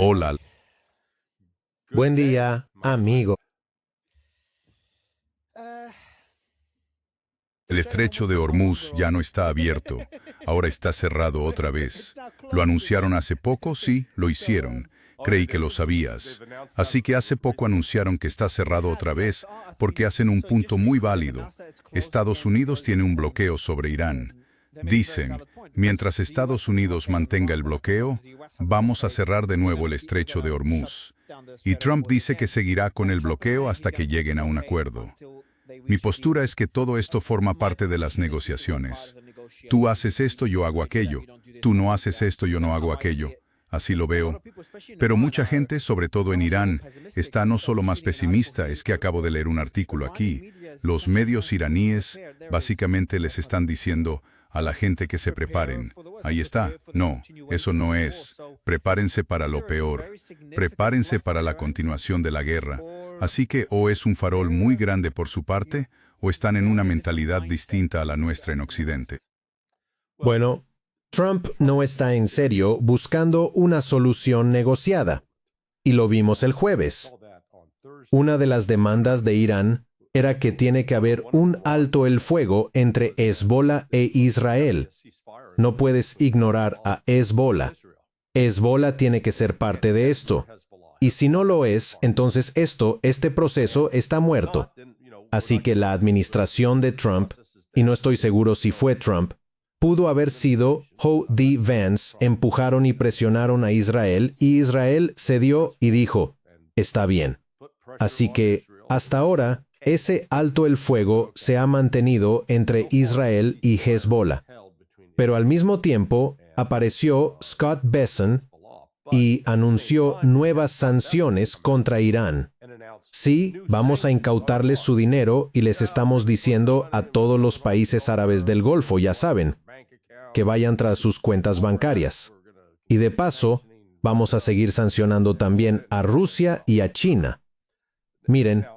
Hola. Buen día, amigo. El estrecho de Hormuz ya no está abierto. Ahora está cerrado otra vez. ¿Lo anunciaron hace poco? Sí, lo hicieron. Creí que lo sabías. Así que hace poco anunciaron que está cerrado otra vez porque hacen un punto muy válido. Estados Unidos tiene un bloqueo sobre Irán. Dicen, mientras Estados Unidos mantenga el bloqueo, vamos a cerrar de nuevo el estrecho de Hormuz. Y Trump dice que seguirá con el bloqueo hasta que lleguen a un acuerdo. Mi postura es que todo esto forma parte de las negociaciones. Tú haces esto, yo hago aquello. Tú no haces esto, yo no hago aquello. Así lo veo. Pero mucha gente, sobre todo en Irán, está no solo más pesimista, es que acabo de leer un artículo aquí. Los medios iraníes básicamente les están diciendo a la gente que se preparen. Ahí está. No, eso no es. Prepárense para lo peor. Prepárense para la continuación de la guerra. Así que o es un farol muy grande por su parte, o están en una mentalidad distinta a la nuestra en Occidente. Bueno, Trump no está en serio buscando una solución negociada. Y lo vimos el jueves. Una de las demandas de Irán era que tiene que haber un alto el fuego entre Hezbollah e Israel. No puedes ignorar a Hezbollah. Hezbollah tiene que ser parte de esto. Y si no lo es, entonces este proceso está muerto. Así que la administración de Trump, y no estoy seguro si fue Trump, pudo haber sido Ho D. Vance, empujaron y presionaron a Israel, y Israel cedió y dijo, está bien. Así que, hasta ahora, ese alto el fuego se ha mantenido entre Israel y Hezbollah. Pero al mismo tiempo, apareció Scott Bessent y anunció nuevas sanciones contra Irán. Sí, vamos a incautarles su dinero y les estamos diciendo a todos los países árabes del Golfo, ya saben, que vayan tras sus cuentas bancarias. Y de paso, vamos a seguir sancionando también a Rusia y a China. Miren,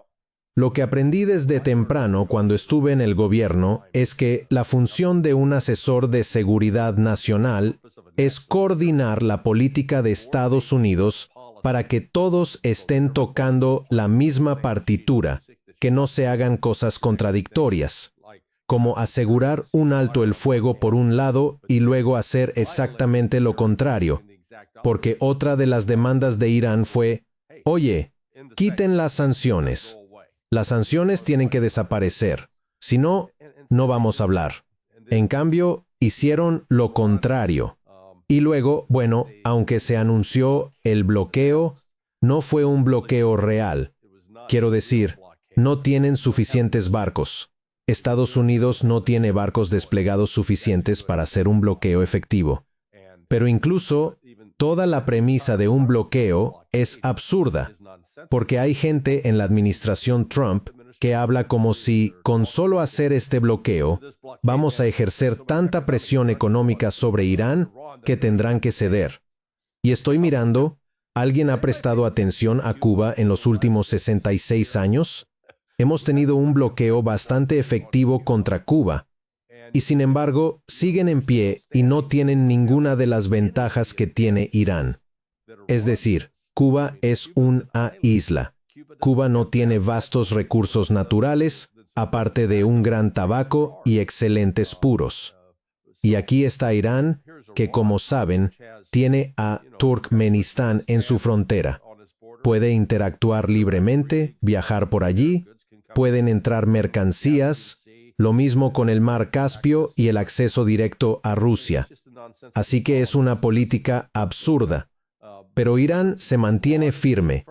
lo que aprendí desde temprano cuando estuve en el gobierno es que la función de un asesor de seguridad nacional es coordinar la política de Estados Unidos para que todos estén tocando la misma partitura, que no se hagan cosas contradictorias, como asegurar un alto el fuego por un lado y luego hacer exactamente lo contrario, porque otra de las demandas de Irán fue, oye, quiten las sanciones. Las sanciones tienen que desaparecer, si no, no vamos a hablar. En cambio, hicieron lo contrario. Y luego, bueno, aunque se anunció el bloqueo, no fue un bloqueo real. Quiero decir, no tienen suficientes barcos. Estados Unidos no tiene barcos desplegados suficientes para hacer un bloqueo efectivo. Pero incluso, toda la premisa de un bloqueo es absurda, porque hay gente en la administración Trump que habla como si, con solo hacer este bloqueo, vamos a ejercer tanta presión económica sobre Irán que tendrán que ceder. Y estoy mirando, ¿alguien ha prestado atención a Cuba en los últimos 66 años? Hemos tenido un bloqueo bastante efectivo contra Cuba, y sin embargo, siguen en pie y no tienen ninguna de las ventajas que tiene Irán. Es decir, Cuba es una isla. Cuba no tiene vastos recursos naturales, aparte de un gran tabaco y excelentes puros. Y aquí está Irán, que como saben, tiene a Turkmenistán en su frontera. Puede interactuar libremente, viajar por allí, pueden entrar mercancías, lo mismo con el mar Caspio y el acceso directo a Rusia. Así que es una política absurda. Pero Irán se mantiene firme.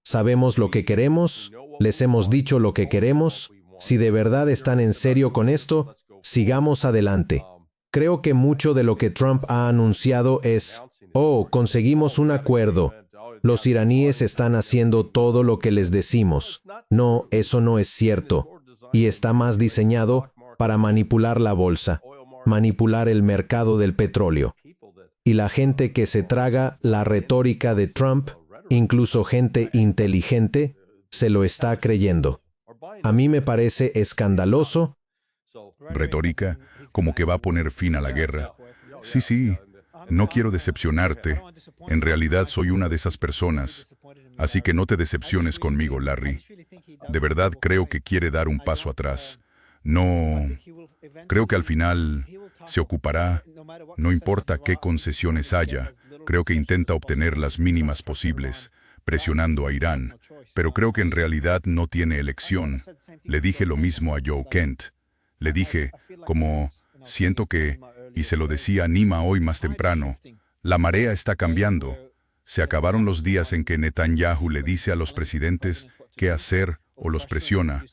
Sabemos lo que queremos, les hemos dicho lo que queremos. Si de verdad están en serio con esto, sigamos adelante. Creo que mucho de lo que Trump ha anunciado es, oh, conseguimos un acuerdo. Los iraníes están haciendo todo lo que les decimos. No, eso no es cierto. Y está más diseñado para manipular la bolsa, manipular el mercado del petróleo. Y la gente que se traga la retórica de Trump, incluso gente inteligente, se lo está creyendo. A mí me parece escandaloso. Retórica, como que va a poner fin a la guerra. Sí, No quiero decepcionarte. En realidad soy una de esas personas. Así que no te decepciones conmigo, Larry. De verdad creo que quiere dar un paso atrás. No, creo que al final se ocupará, no importa qué concesiones haya, creo que intenta obtener las mínimas posibles, presionando a Irán, pero creo que en realidad no tiene elección. Le dije lo mismo a Joe Kent. Le dije, como, siento que, y se lo decía a Nima hoy más temprano, la marea está cambiando. Se acabaron los días en que Netanyahu le dice a los presidentes qué hacer o los presiona.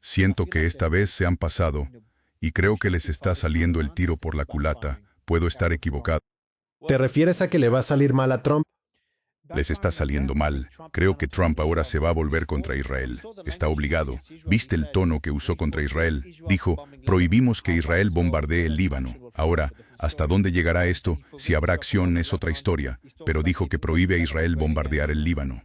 Siento que esta vez se han pasado, y creo que les está saliendo el tiro por la culata. Puedo estar equivocado. ¿Te refieres a que le va a salir mal a Trump? Les está saliendo mal. Creo que Trump ahora se va a volver contra Israel. Está obligado. ¿Viste el tono que usó contra Israel? Dijo, prohibimos que Israel bombardee el Líbano. Ahora, ¿hasta dónde llegará esto? Si habrá acción es otra historia, pero dijo que prohíbe a Israel bombardear el Líbano.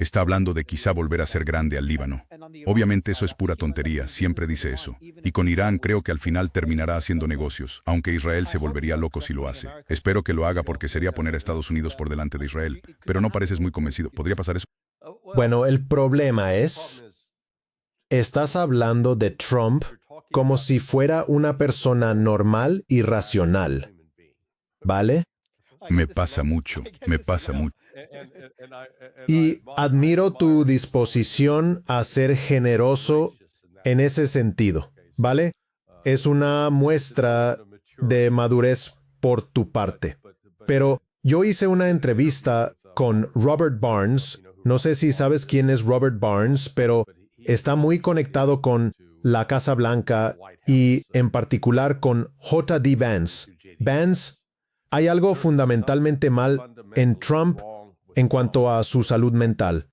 Está hablando de quizá volver a ser grande al Líbano. Obviamente eso es pura tontería, siempre dice eso. Y con Irán creo que al final terminará haciendo negocios, aunque Israel se volvería loco si lo hace. Espero que lo haga porque sería poner a Estados Unidos por delante de Israel. Pero no pareces muy convencido. ¿Podría pasar eso? Bueno, el problema es, estás hablando de Trump como si fuera una persona normal y racional, ¿vale? Me pasa mucho, me pasa mucho. Y admiro tu disposición a ser generoso en ese sentido, ¿vale? Es una muestra de madurez por tu parte. Pero yo hice una entrevista con Robert Barnes. No sé si sabes quién es Robert Barnes, pero está muy conectado con la Casa Blanca y en particular con J.D. Vance. Vance, hay algo fundamentalmente mal en Trump en cuanto a su salud mental.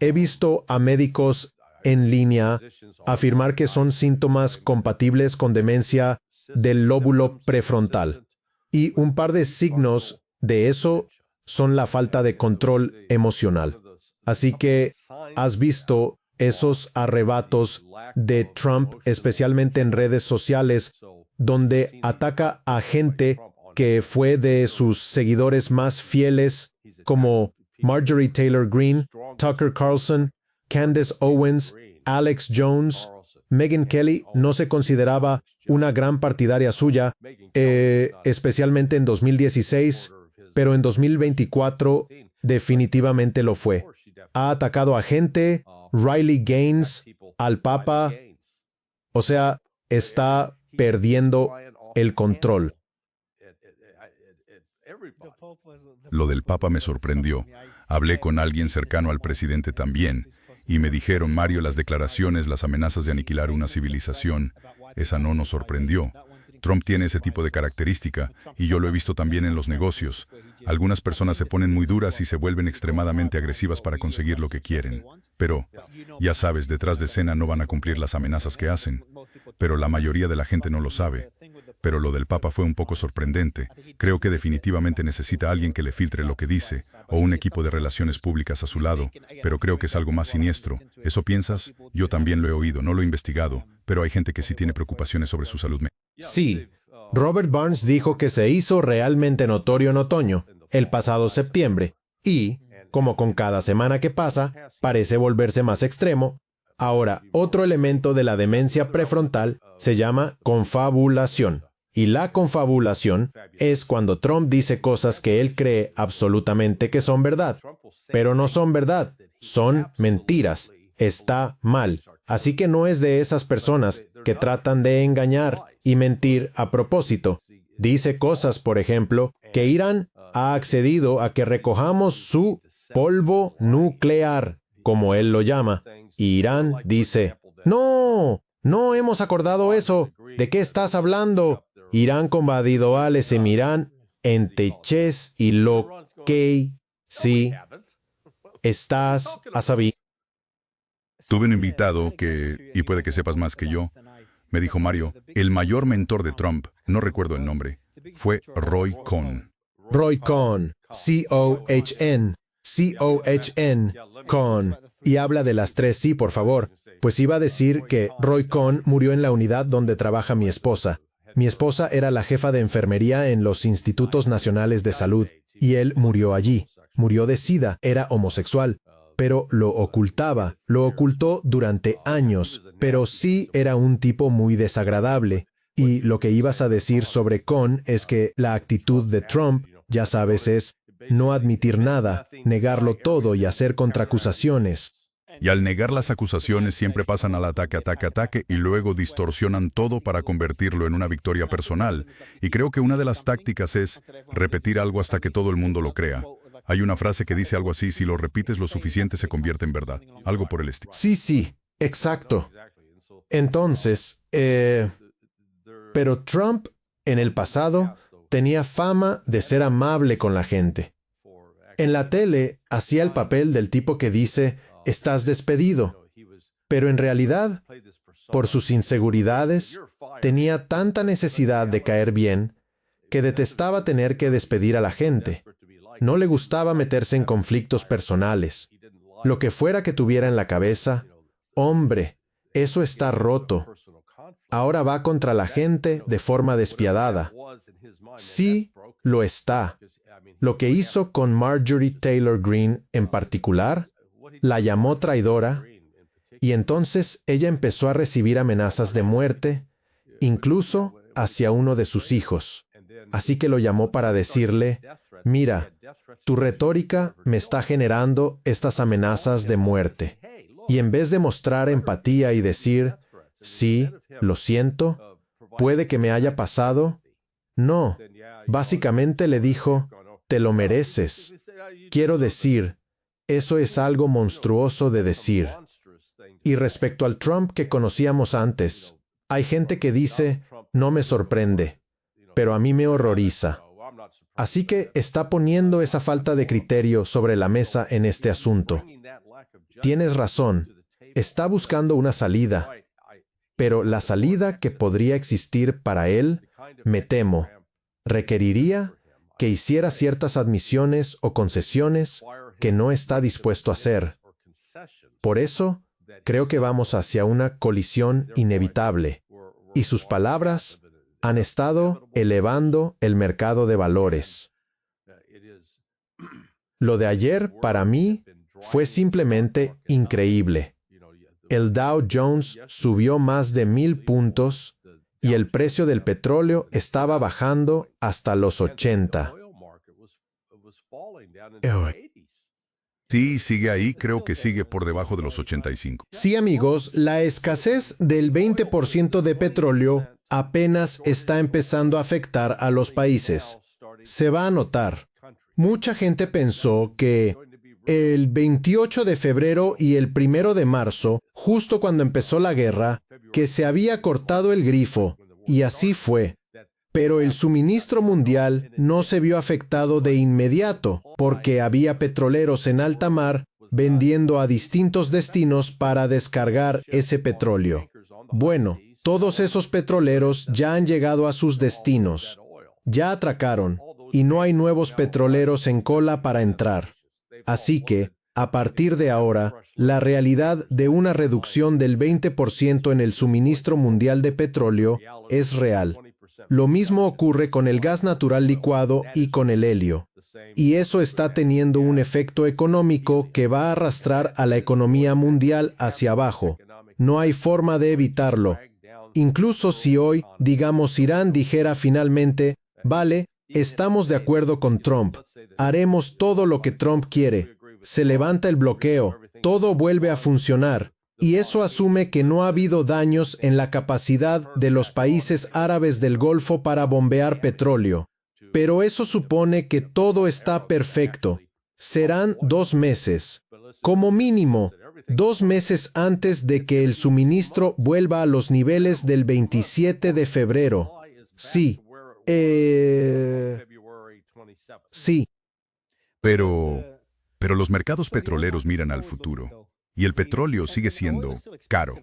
He visto a médicos en línea afirmar que son síntomas compatibles con demencia del lóbulo prefrontal. Y un par de signos de eso son la falta de control emocional. Así que has visto esos arrebatos de Trump, especialmente en redes sociales, donde ataca a gente que fue de sus seguidores más fieles, como Marjorie Taylor Greene, Tucker Carlson, Candace Owens, Alex Jones. Megyn Kelly no se consideraba una gran partidaria suya, especialmente en 2016, pero en 2024 definitivamente lo fue. Ha atacado a gente, Riley Gaines, al Papa. O sea, está perdiendo el control. Lo del Papa me sorprendió. Hablé con alguien cercano al presidente también, y me dijeron, Mario, las declaraciones, las amenazas de aniquilar una civilización, esa no nos sorprendió. Trump tiene ese tipo de característica, y yo lo he visto también en los negocios. Algunas personas se ponen muy duras y se vuelven extremadamente agresivas para conseguir lo que quieren. Pero, ya sabes, detrás de escena no van a cumplir las amenazas que hacen. Pero la mayoría de la gente no lo sabe. Pero lo del Papa fue un poco sorprendente. Creo que definitivamente necesita a alguien que le filtre lo que dice, o un equipo de relaciones públicas a su lado, pero creo que es algo más siniestro. ¿Eso piensas? Yo también lo he oído, no lo he investigado, pero hay gente que sí tiene preocupaciones sobre su salud mental. Sí, Robert Barnes dijo que se hizo realmente notorio en otoño, el pasado septiembre, y, como con cada semana que pasa, parece volverse más extremo. Ahora, otro elemento de la demencia prefrontal se llama confabulación. Y la confabulación es cuando Trump dice cosas que él cree absolutamente que son verdad, pero no son verdad, son mentiras. Está mal. Así que no es de esas personas que tratan de engañar y mentir a propósito. Dice cosas, por ejemplo, que Irán ha accedido a que recojamos su polvo nuclear, como él lo llama. Y Irán dice, no, no hemos acordado eso. ¿De qué estás hablando? Irán combatido a Lesemirán en Teches y lo que sí estás a saber. Tuve un invitado que, y puede que sepas más que yo, me dijo, Mario, el mayor mentor de Trump, no recuerdo el nombre, fue Roy Cohn. Roy Cohn, C-O-H-N, C-O-H-N, Cohn. Y habla de las tres sí, por favor, pues iba a decir que Roy Cohn murió en la unidad donde trabaja mi esposa. Mi esposa era la jefa de enfermería en los Institutos Nacionales de Salud, y él murió allí. Murió de SIDA, era homosexual, pero lo ocultó durante años, pero sí era un tipo muy desagradable. Y lo que ibas a decir sobre Cohn es que la actitud de Trump, ya sabes, es no admitir nada, negarlo todo y hacer contraacusaciones. Y al negar las acusaciones siempre pasan al ataque, ataque, ataque y luego distorsionan todo para convertirlo en una victoria personal. Y creo que una de las tácticas es repetir algo hasta que todo el mundo lo crea. Hay una frase que dice algo así: si lo repites lo suficiente se convierte en verdad. Algo por el estilo. Sí, exacto. Entonces, pero Trump, en el pasado, tenía fama de ser amable con la gente. En la tele, hacía el papel del tipo que dice, estás despedido. Pero en realidad, por sus inseguridades, tenía tanta necesidad de caer bien que detestaba tener que despedir a la gente. No le gustaba meterse en conflictos personales. Lo que fuera que tuviera en la cabeza, hombre, eso está roto. Ahora va contra la gente de forma despiadada. Sí, lo está. Lo que hizo con Marjorie Taylor Greene en particular, la llamó traidora, y entonces ella empezó a recibir amenazas de muerte, incluso hacia uno de sus hijos. Así que lo llamó para decirle, mira, tu retórica me está generando estas amenazas de muerte. Y en vez de mostrar empatía y decir, sí, lo siento, puede que me haya pasado, no. Básicamente le dijo, te lo mereces. Quiero decir, eso es algo monstruoso de decir. Y respecto al Trump que conocíamos antes, hay gente que dice, no me sorprende, pero a mí me horroriza. Así que está poniendo esa falta de criterio sobre la mesa en este asunto. Tienes razón, está buscando una salida, pero la salida que podría existir para él, me temo, requeriría que hiciera ciertas admisiones o concesiones que no está dispuesto a hacer. Por eso, creo que vamos hacia una colisión inevitable, y sus palabras han estado elevando el mercado de valores. Lo de ayer, para mí, fue simplemente increíble. El Dow Jones subió más de 1,000 puntos y el precio del petróleo estaba bajando hasta los 80. Sí, sigue ahí, creo que sigue por debajo de los 85. Sí, amigos, la escasez del 20% de petróleo apenas está empezando a afectar a los países. Se va a notar. Mucha gente pensó que el 28 de febrero y el 1 de marzo, justo cuando empezó la guerra, que se había cortado el grifo, y así fue. Pero el suministro mundial no se vio afectado de inmediato, porque había petroleros en alta mar vendiendo a distintos destinos para descargar ese petróleo. Bueno, todos esos petroleros ya han llegado a sus destinos. Ya atracaron, y no hay nuevos petroleros en cola para entrar. Así que, a partir de ahora, la realidad de una reducción del 20% en el suministro mundial de petróleo es real. Lo mismo ocurre con el gas natural licuado y con el helio. Y eso está teniendo un efecto económico que va a arrastrar a la economía mundial hacia abajo. No hay forma de evitarlo. Incluso si hoy, digamos, Irán dijera finalmente, vale, estamos de acuerdo con Trump, haremos todo lo que Trump quiere. Se levanta el bloqueo, todo vuelve a funcionar. Y eso asume que no ha habido daños en la capacidad de los países árabes del Golfo para bombear petróleo. Pero eso supone que todo está perfecto. Serán 2 meses, como mínimo, 2 meses antes de que el suministro vuelva a los niveles del 27 de febrero. Sí. Sí. Pero los mercados petroleros miran al futuro. Y el petróleo sigue siendo caro.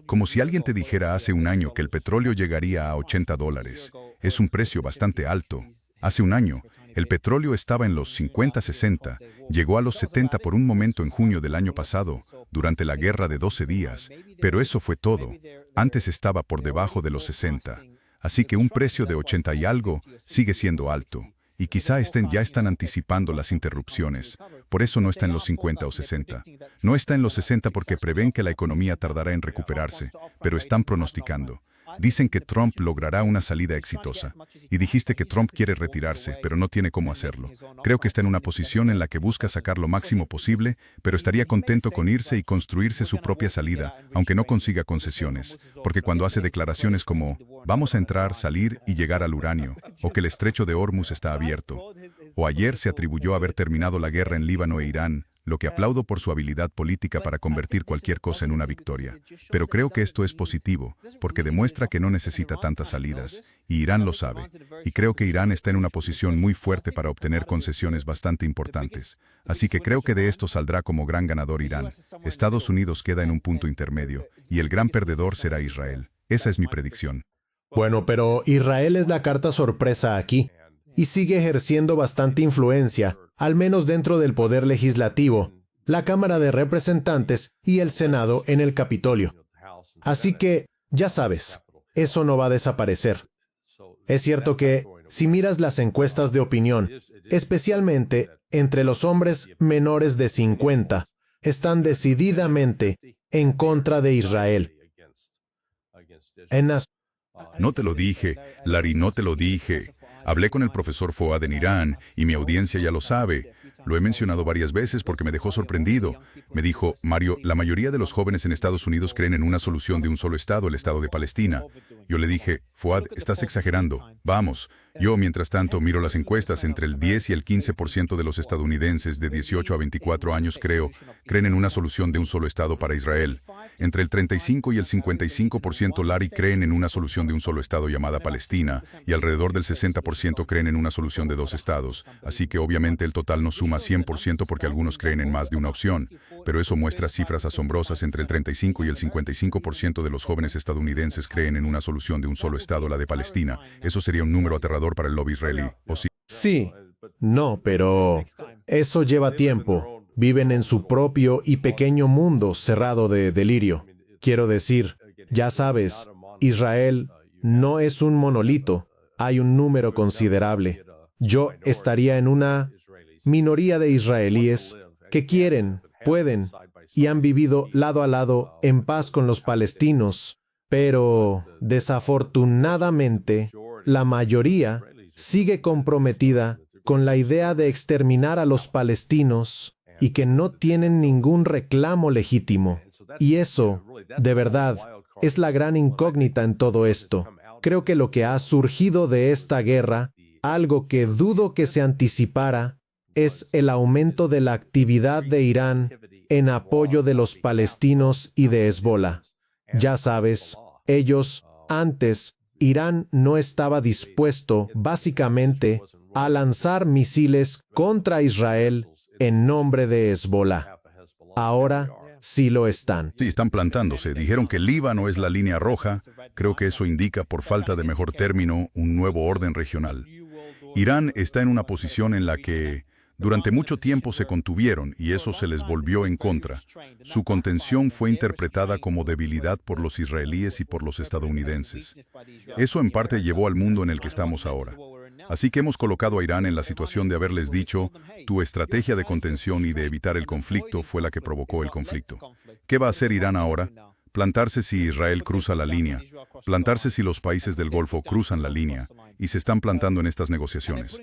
Como si alguien te dijera hace un año que el petróleo llegaría a $80. Es un precio bastante alto. Hace un año, el petróleo estaba en los 50, 60, llegó a los 70 por un momento en junio del año pasado, durante la guerra de 12 días, pero eso fue todo. Antes estaba por debajo de los 60. Así que un precio de 80 y algo sigue siendo alto. Y quizá ya están anticipando las interrupciones. Por eso no está en los 50 o 60. No está en los 60 porque prevén que la economía tardará en recuperarse, pero están pronosticando. Dicen que Trump logrará una salida exitosa. Y dijiste que Trump quiere retirarse, pero no tiene cómo hacerlo. Creo que está en una posición en la que busca sacar lo máximo posible, pero estaría contento con irse y construirse su propia salida, aunque no consiga concesiones. Porque cuando hace declaraciones como, vamos a entrar, salir y llegar al uranio, o que el estrecho de Hormuz está abierto, o ayer se atribuyó haber terminado la guerra en Líbano e Irán, lo que aplaudo por su habilidad política para convertir cualquier cosa en una victoria. Pero creo que esto es positivo, porque demuestra que no necesita tantas salidas, y Irán lo sabe. Y creo que Irán está en una posición muy fuerte para obtener concesiones bastante importantes. Así que creo que de esto saldrá como gran ganador Irán. Estados Unidos queda en un punto intermedio, y el gran perdedor será Israel. Esa es mi predicción. Bueno, pero Israel es la carta sorpresa aquí, y sigue ejerciendo bastante influencia, al menos dentro del poder legislativo, la Cámara de Representantes y el Senado en el Capitolio. Así que, ya sabes, eso no va a desaparecer. Es cierto que, si miras las encuestas de opinión, especialmente entre los hombres menores de 50, están decididamente en contra de Israel. No te lo dije, Larry, no te lo dije. Hablé con el profesor Fouad en Irán y mi audiencia ya lo sabe. Lo he mencionado varias veces porque me dejó sorprendido. Me dijo, Mario, la mayoría de los jóvenes en Estados Unidos creen en una solución de un solo estado, el estado de Palestina. Yo le dije, Fouad, estás exagerando. Vamos. Yo, mientras tanto, miro las encuestas. Entre el 10 y el 15% de los estadounidenses de 18 a 24 años, creen en una solución de un solo estado para Israel. Entre el 35 y el 55% Larry creen en una solución de un solo estado llamada Palestina, y alrededor del 60% creen en una solución de dos estados. Así que obviamente el total no suma 100% porque algunos creen en más de una opción. Pero eso muestra cifras asombrosas. Entre el 35 y el 55% de los jóvenes estadounidenses creen en una solución de un solo estado, la de Palestina. Eso sería un número aterrador para el lobby israelí, ¿o sí? Sí, no, pero eso lleva tiempo. Viven en su propio y pequeño mundo cerrado de delirio. Quiero decir, ya sabes, Israel no es un monolito, hay un número considerable. Yo estaría en una minoría de israelíes que quieren, pueden y han vivido lado a lado en paz con los palestinos, pero desafortunadamente la mayoría sigue comprometida con la idea de exterminar a los palestinos y que no tienen ningún reclamo legítimo. Y eso, de verdad, es la gran incógnita en todo esto. Creo que lo que ha surgido de esta guerra, algo que dudo que se anticipara, es el aumento de la actividad de Irán en apoyo de los palestinos y de Hezbollah. Ya sabes, Irán no estaba dispuesto, básicamente, a lanzar misiles contra Israel en nombre de Hezbollah. Ahora sí lo están. Sí, están plantándose. Dijeron que Líbano es la línea roja. Creo que eso indica, por falta de mejor término, un nuevo orden regional. Irán está en una posición en la que durante mucho tiempo se contuvieron y eso se les volvió en contra. Su contención fue interpretada como debilidad por los israelíes y por los estadounidenses. Eso en parte llevó al mundo en el que estamos ahora. Así que hemos colocado a Irán en la situación de haberles dicho, tu estrategia de contención y de evitar el conflicto fue la que provocó el conflicto. ¿Qué va a hacer Irán ahora? Plantarse si Israel cruza la línea, plantarse si los países del Golfo cruzan la línea, y se están plantando en estas negociaciones.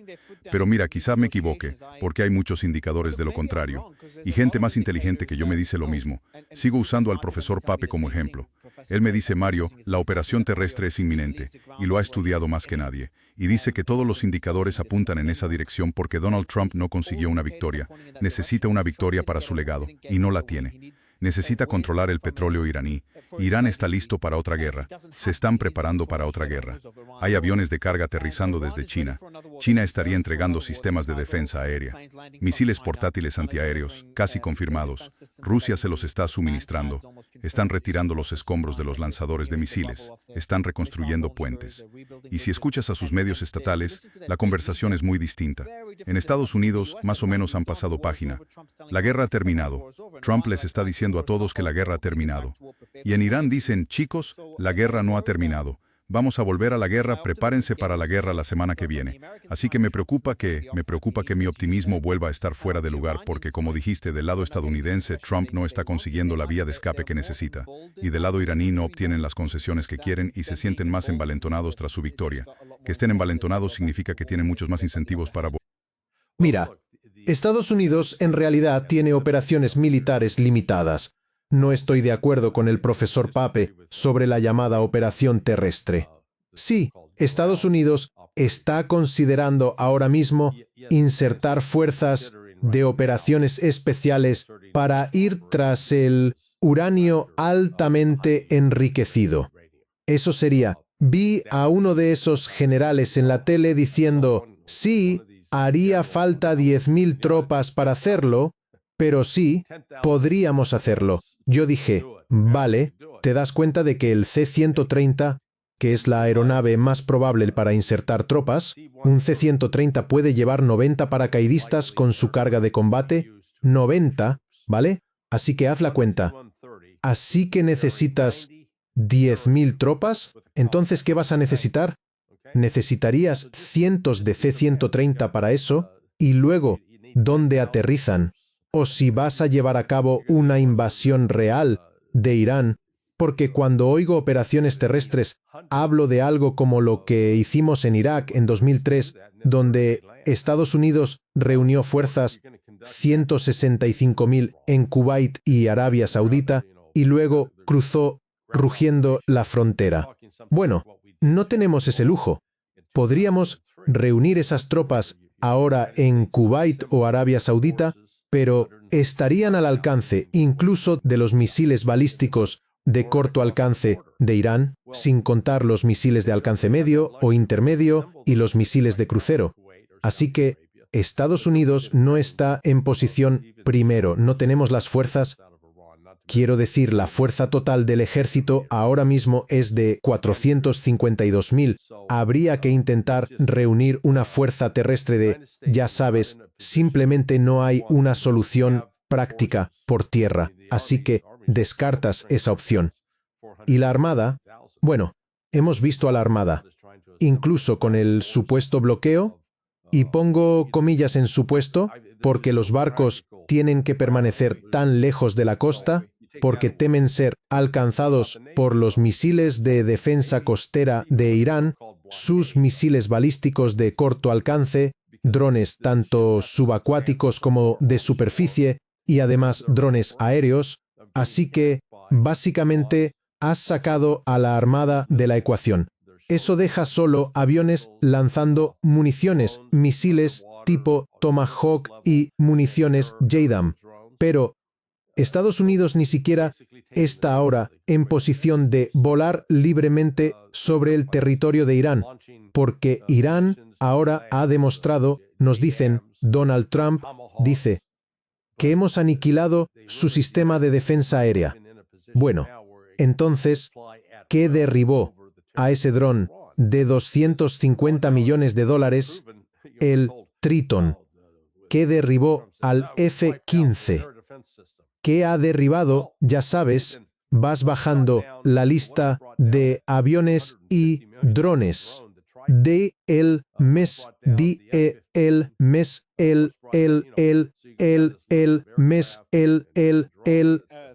Pero mira, quizá me equivoque, porque hay muchos indicadores de lo contrario, y gente más inteligente que yo me dice lo mismo. Sigo usando al profesor Pape como ejemplo. Él me dice, Mario, la operación terrestre es inminente, y lo ha estudiado más que nadie, y dice que todos los indicadores apuntan en esa dirección porque Donald Trump no consiguió una victoria. Necesita una victoria para su legado, y no la tiene. Necesita controlar el petróleo iraní. Irán está listo para otra guerra. Se están preparando para otra guerra. Hay aviones de carga aterrizando desde China. China estaría entregando sistemas de defensa aérea. Misiles portátiles antiaéreos, casi confirmados. Rusia se los está suministrando. Están retirando los escombros de los lanzadores de misiles. Están reconstruyendo puentes. Y si escuchas a sus medios estatales, la conversación es muy distinta. En Estados Unidos, más o menos han pasado página. La guerra ha terminado. Trump les está diciendo a todos que la guerra ha terminado. Y en Irán dicen, chicos, la guerra no ha terminado. Vamos a volver a la guerra, prepárense para la guerra la semana que viene. Así que me preocupa que mi optimismo vuelva a estar fuera de lugar porque, como dijiste, del lado estadounidense, Trump no está consiguiendo la vía de escape que necesita. Y del lado iraní no obtienen las concesiones que quieren y se sienten más envalentonados tras su victoria. Que estén envalentonados significa que tienen muchos más incentivos para... Mira, Estados Unidos en realidad tiene operaciones militares limitadas. No estoy de acuerdo con el profesor Pape sobre la llamada operación terrestre. Sí, Estados Unidos está considerando ahora mismo insertar fuerzas de operaciones especiales para ir tras el uranio altamente enriquecido. Eso sería, vi a uno de esos generales en la tele diciendo, sí, haría falta 10.000 tropas para hacerlo, pero sí, podríamos hacerlo. Yo dije, vale, ¿te das cuenta de que el C-130, que es la aeronave más probable para insertar tropas, un C-130 puede llevar 90 paracaidistas con su carga de combate? 90, ¿vale? Así que haz la cuenta. Así que necesitas 10.000 tropas. Entonces, ¿qué vas a necesitar? Necesitarías cientos de C-130 para eso, y luego, ¿dónde aterrizan? O si vas a llevar a cabo una invasión real de Irán, porque cuando oigo operaciones terrestres, hablo de algo como lo que hicimos en Irak en 2003, donde Estados Unidos reunió fuerzas 165.000 en Kuwait y Arabia Saudita, y luego cruzó rugiendo la frontera. Bueno, no tenemos ese lujo. Podríamos reunir esas tropas ahora en Kuwait o Arabia Saudita, pero estarían al alcance incluso de los misiles balísticos de corto alcance de Irán, sin contar los misiles de alcance medio o intermedio y los misiles de crucero. Así que Estados Unidos no está en posición primero, no tenemos las fuerzas. Quiero decir, la fuerza total del ejército ahora mismo es de 452.000. Habría que intentar reunir una fuerza terrestre de, ya sabes, simplemente no hay una solución práctica por tierra, así que descartas esa opción. ¿Y la Armada? Bueno, hemos visto a la Armada, incluso con el supuesto bloqueo, y pongo comillas en supuesto, porque los barcos tienen que permanecer tan lejos de la costa, porque temen ser alcanzados por los misiles de defensa costera de Irán, sus misiles balísticos de corto alcance, drones tanto subacuáticos como de superficie, y además drones aéreos, así que, básicamente, has sacado a la Armada de la ecuación. Eso deja solo aviones lanzando municiones, misiles tipo Tomahawk y municiones JDAM. Pero Estados Unidos ni siquiera está ahora en posición de volar libremente sobre el territorio de Irán, porque Irán ahora ha demostrado, nos dicen, Donald Trump dice, que hemos aniquilado su sistema de defensa aérea. Bueno, entonces, ¿qué derribó a ese dron de 250 millones de dólares, el Triton? ¿Qué derribó al F-15? ¿Qué ha derribado? Ya sabes, vas bajando la lista de aviones y drones. De el mes, el mes, el mes,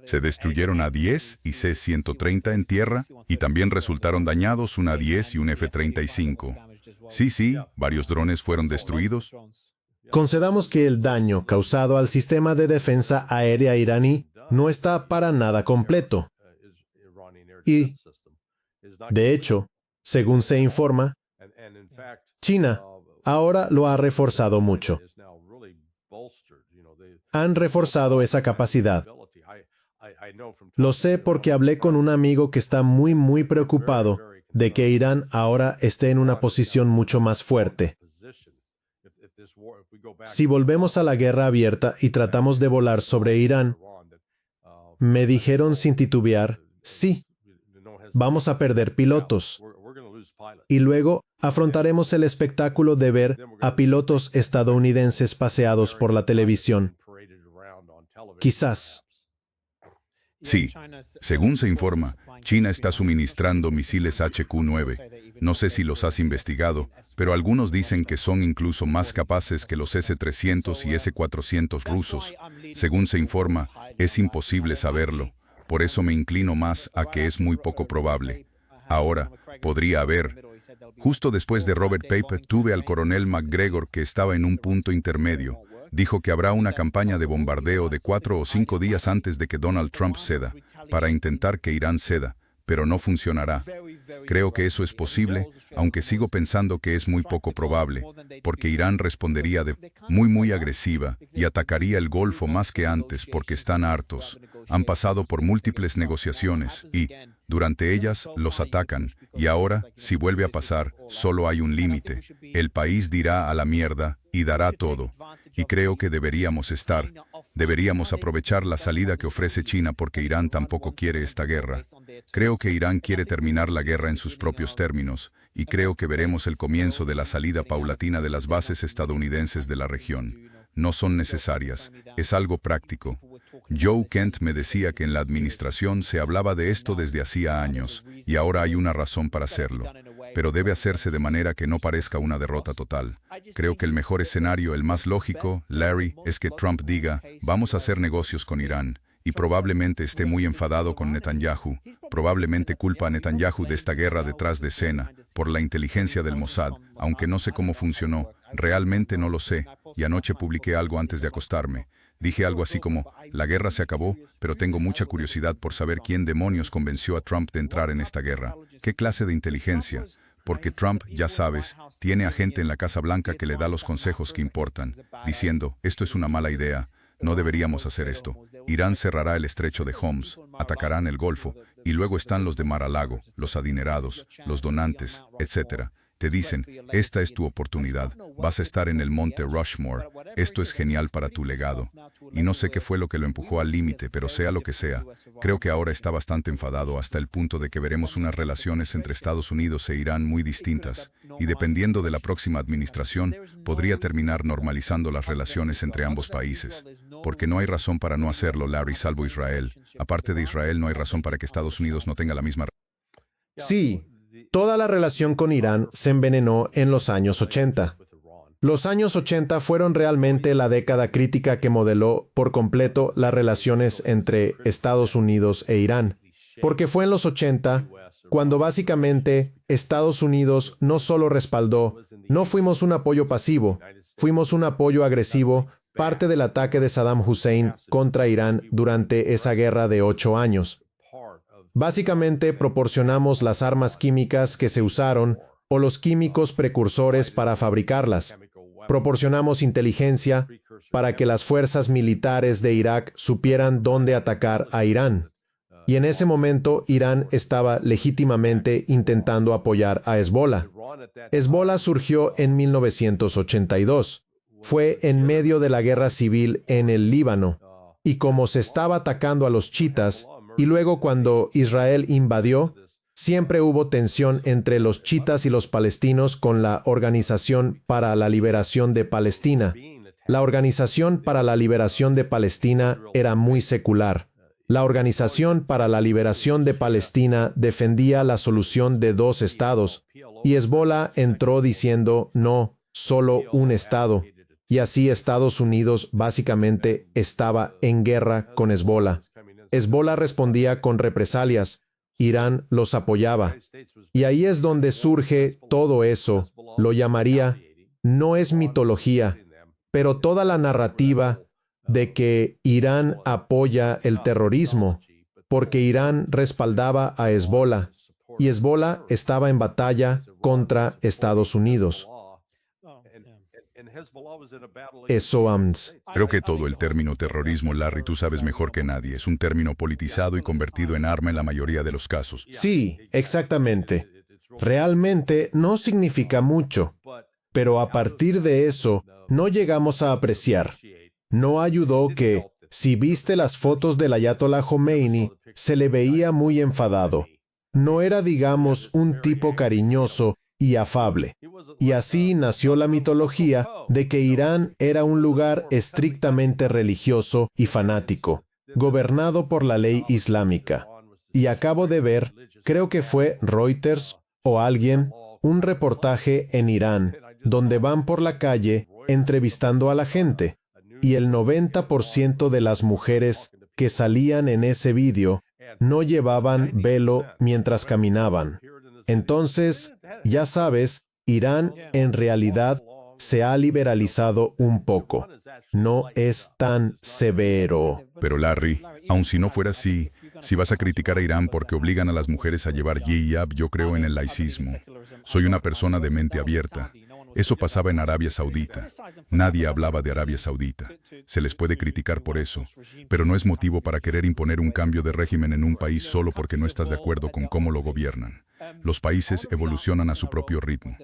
Se destruyeron A-10 y C-130 en tierra y también resultaron dañados un A-10 y un F-35. Sí, varios drones fueron destruidos. Concedamos que el daño causado al sistema de defensa aérea iraní no está para nada completo. Y, de hecho, según se informa, China ahora lo ha reforzado mucho. Han reforzado esa capacidad. Lo sé porque hablé con un amigo que está muy preocupado de que Irán ahora esté en una posición mucho más fuerte. Si volvemos a la guerra abierta y tratamos de volar sobre Irán, me dijeron sin titubear, sí, vamos a perder pilotos. Y luego afrontaremos el espectáculo de ver a pilotos estadounidenses paseados por la televisión. Quizás. Sí, según se informa, China está suministrando misiles HQ-9. No sé si los has investigado, pero algunos dicen que son incluso más capaces que los S-300 y S-400 rusos. Según se informa, es imposible saberlo. Por eso me inclino más a que es muy poco probable. Ahora, podría haber. Justo después de Robert Pape, tuve al coronel McGregor, que estaba en un punto intermedio. Dijo que habrá una campaña de bombardeo de 4 o 5 días antes de que Donald Trump ceda, para intentar que Irán ceda, pero no funcionará. Creo que eso es posible, aunque sigo pensando que es muy poco probable, porque Irán respondería de muy agresiva y atacaría el Golfo más que antes porque están hartos. Han pasado por múltiples negociaciones y, durante ellas, los atacan, y ahora, si vuelve a pasar, solo hay un límite. El país dirá a la mierda y dará todo. Y creo que deberíamos aprovechar la salida que ofrece China porque Irán tampoco quiere esta guerra. Creo que Irán quiere terminar la guerra en sus propios términos, y creo que veremos el comienzo de la salida paulatina de las bases estadounidenses de la región. No son necesarias, es algo práctico. Joe Kent me decía que en la administración se hablaba de esto desde hacía años, y ahora hay una razón para hacerlo. Pero debe hacerse de manera que no parezca una derrota total. Creo que el mejor escenario, el más lógico, Larry, es que Trump diga, vamos a hacer negocios con Irán, y probablemente esté muy enfadado con Netanyahu. Probablemente culpa a Netanyahu de esta guerra detrás de escena, por la inteligencia del Mossad, aunque no sé cómo funcionó, realmente no lo sé, y anoche publiqué algo antes de acostarme. Dije algo así como, la guerra se acabó, pero tengo mucha curiosidad por saber quién demonios convenció a Trump de entrar en esta guerra. ¿Qué clase de inteligencia? Porque Trump, ya sabes, tiene a gente en la Casa Blanca que le da los consejos que importan, diciendo, esto es una mala idea, no deberíamos hacer esto. Irán cerrará el estrecho de Hormuz, atacarán el Golfo, y luego están los de Mar-a-Lago, los adinerados, los donantes, etc. Te dicen, esta es tu oportunidad, vas a estar en el monte Rushmore, esto es genial para tu legado. Y no sé qué fue lo que lo empujó al límite, pero sea lo que sea, creo que ahora está bastante enfadado hasta el punto de que veremos unas relaciones entre Estados Unidos e Irán muy distintas, y dependiendo de la próxima administración, podría terminar normalizando las relaciones entre ambos países. Porque no hay razón para no hacerlo, Larry, salvo Israel. Aparte de Israel, no hay razón para que Estados Unidos no tenga la misma. Sí, toda la relación con Irán se envenenó en los años 80. Los años 80 fueron realmente la década crítica que modeló por completo las relaciones entre Estados Unidos e Irán, porque fue en los 80 cuando básicamente Estados Unidos no solo respaldó, no fuimos un apoyo pasivo, fuimos un apoyo agresivo, parte del ataque de Saddam Hussein contra Irán durante esa guerra de 8 años. Básicamente proporcionamos las armas químicas que se usaron o los químicos precursores para fabricarlas. Proporcionamos inteligencia para que las fuerzas militares de Irak supieran dónde atacar a Irán. Y en ese momento Irán estaba legítimamente intentando apoyar a Hezbollah. Hezbollah surgió en 1982. Fue en medio de la guerra civil en el Líbano. Y como se estaba atacando a los chiitas, y luego cuando Israel invadió, siempre hubo tensión entre los chiitas y los palestinos con la Organización para la Liberación de Palestina. La Organización para la Liberación de Palestina era muy secular. La Organización para la Liberación de Palestina defendía la solución de 2 estados, y Hezbollah entró diciendo, no, solo un estado. Y así Estados Unidos básicamente estaba en guerra con Hezbollah. Hezbollah respondía con represalias. Irán los apoyaba. Y ahí es donde surge todo eso. Lo llamaría, no es mitología, pero toda la narrativa de que Irán apoya el terrorismo, porque Irán respaldaba a Hezbollah, y Hezbollah estaba en batalla contra Estados Unidos. Creo que todo el término terrorismo, Larry, tú sabes mejor que nadie, es un término politizado y convertido en arma en la mayoría de los casos. Sí, exactamente. Realmente no significa mucho, pero a partir de eso no llegamos a apreciar. No ayudó que, si viste las fotos del Ayatollah Khomeini, se le veía muy enfadado. No era, digamos, un tipo cariñoso y afable. Y así nació la mitología de que Irán era un lugar estrictamente religioso y fanático. gobernado por la ley islámica. Y acabo de ver, creo que fue Reuters o alguien, un reportaje en Irán, donde van por la calle entrevistando a la gente. Y el 90% de las mujeres que salían en ese vídeo no llevaban velo mientras caminaban. Entonces, ya sabes, Irán en realidad se ha liberalizado un poco. No es tan severo. Pero Larry, aun si no fuera así, si vas a criticar a Irán porque obligan a las mujeres a llevar hijab, yo creo en el laicismo. Soy una persona de mente abierta. Eso pasaba en Arabia Saudita. Nadie hablaba de Arabia Saudita. Se les puede criticar por eso, pero no es motivo para querer imponer un cambio de régimen en un país solo porque no estás de acuerdo con cómo lo gobiernan. Los países evolucionan a su propio ritmo.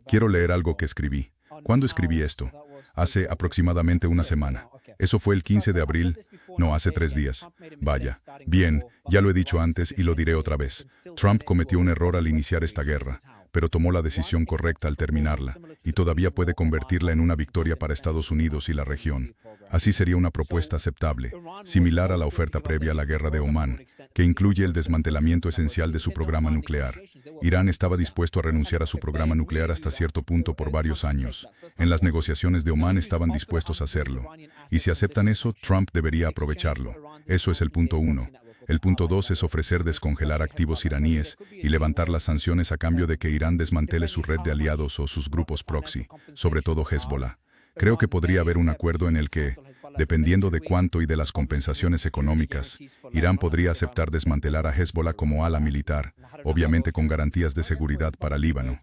Quiero leer algo que escribí. ¿Cuándo escribí esto? Hace aproximadamente una semana. Eso fue el 15 de abril, no, hace 3 días. Vaya. Bien, ya lo he dicho antes y lo diré otra vez. Trump cometió un error al iniciar esta guerra, pero tomó la decisión correcta al terminarla, y todavía puede convertirla en una victoria para Estados Unidos y la región. Así sería una propuesta aceptable, similar a la oferta previa a la guerra de Omán, que incluye el desmantelamiento esencial de su programa nuclear. Irán estaba dispuesto a renunciar a su programa nuclear hasta cierto punto por varios años. En las negociaciones de Omán estaban dispuestos a hacerlo. Y si aceptan eso, Trump debería aprovecharlo. Eso es el punto 1. El punto 2 es ofrecer descongelar activos iraníes y levantar las sanciones a cambio de que Irán desmantele su red de aliados o sus grupos proxy, sobre todo Hezbollah. Creo que podría haber un acuerdo en el que, dependiendo de cuánto y de las compensaciones económicas, Irán podría aceptar desmantelar a Hezbollah como ala militar, obviamente con garantías de seguridad para Líbano.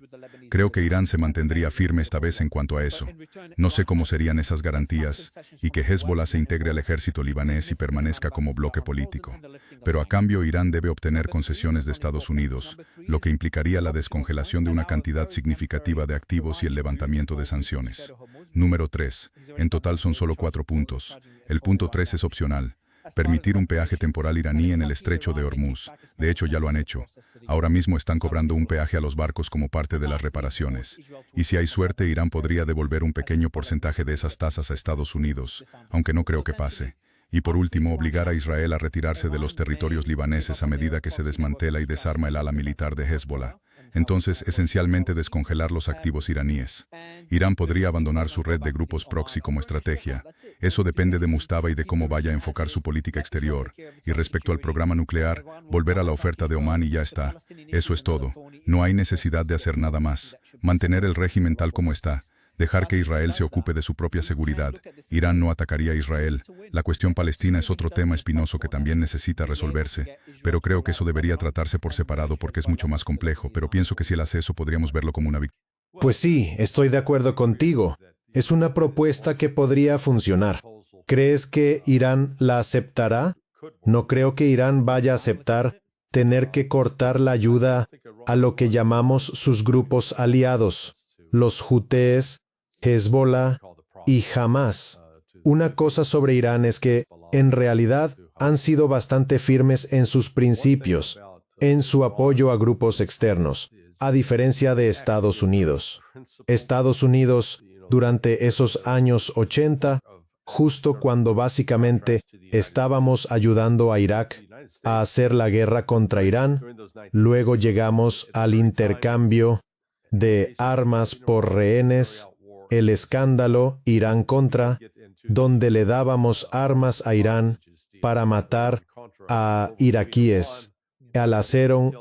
Creo que Irán se mantendría firme esta vez en cuanto a eso. No sé cómo serían esas garantías, y que Hezbollah se integre al ejército libanés y permanezca como bloque político. Pero a cambio Irán debe obtener concesiones de Estados Unidos, lo que implicaría la descongelación de una cantidad significativa de activos y el levantamiento de sanciones. Número 3. En total son solo 4 puntos. El punto 3 es opcional. Permitir un peaje temporal iraní en el estrecho de Hormuz. De hecho, ya lo han hecho. Ahora mismo están cobrando un peaje a los barcos como parte de las reparaciones. Y si hay suerte, Irán podría devolver un pequeño porcentaje de esas tasas a Estados Unidos, aunque no creo que pase. Y por último, obligar a Israel a retirarse de los territorios libaneses a medida que se desmantela y desarma el ala militar de Hezbollah. Entonces, esencialmente descongelar los activos iraníes. Irán podría abandonar su red de grupos proxy como estrategia. Eso depende de Mustafa y de cómo vaya a enfocar su política exterior. Y respecto al programa nuclear, volver a la oferta de Omán y ya está. Eso es todo. No hay necesidad de hacer nada más. Mantener el régimen tal como está. Dejar que Israel se ocupe de su propia seguridad. Irán no atacaría a Israel. La cuestión palestina es otro tema espinoso que también necesita resolverse, pero creo que eso debería tratarse por separado porque es mucho más complejo, pero pienso que si él hace eso podríamos verlo como una victoria. Pues sí, estoy de acuerdo contigo. Es una propuesta que podría funcionar. ¿Crees que Irán la aceptará? No creo que Irán vaya a aceptar tener que cortar la ayuda a lo que llamamos sus grupos aliados, los Hutíes, Hezbollah y Hamás. Una cosa sobre Irán es que, en realidad, han sido bastante firmes en sus principios, en su apoyo a grupos externos, a diferencia de Estados Unidos. Estados Unidos, durante esos años 80, justo cuando básicamente estábamos ayudando a Irak a hacer la guerra contra Irán, luego llegamos al intercambio de armas por rehenes, el escándalo Irán contra, donde le dábamos armas a Irán para matar a iraquíes. Al hacer un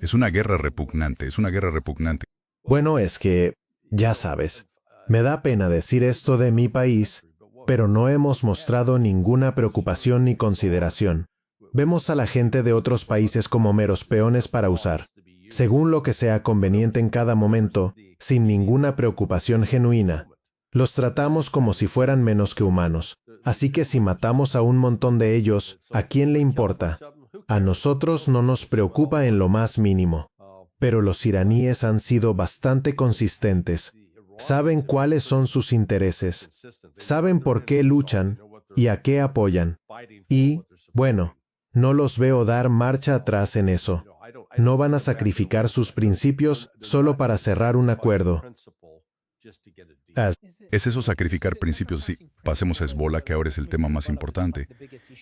Es una guerra repugnante, es una guerra repugnante. Bueno, es que, ya sabes, me da pena decir esto de mi país, pero no hemos mostrado ninguna preocupación ni consideración. Vemos a la gente de otros países como meros peones para usar, según lo que sea conveniente en cada momento, sin ninguna preocupación genuina. Los tratamos como si fueran menos que humanos. Así que si matamos a un montón de ellos, ¿a quién le importa? A nosotros no nos preocupa en lo más mínimo. Pero los iraníes han sido bastante consistentes. Saben cuáles son sus intereses. Saben por qué luchan y a qué apoyan. Y, bueno, no los veo dar marcha atrás en eso. No van a sacrificar sus principios solo para cerrar un acuerdo. ¿Es eso sacrificar principios? Sí. Pasemos a Hezbollah, que ahora es el tema más importante.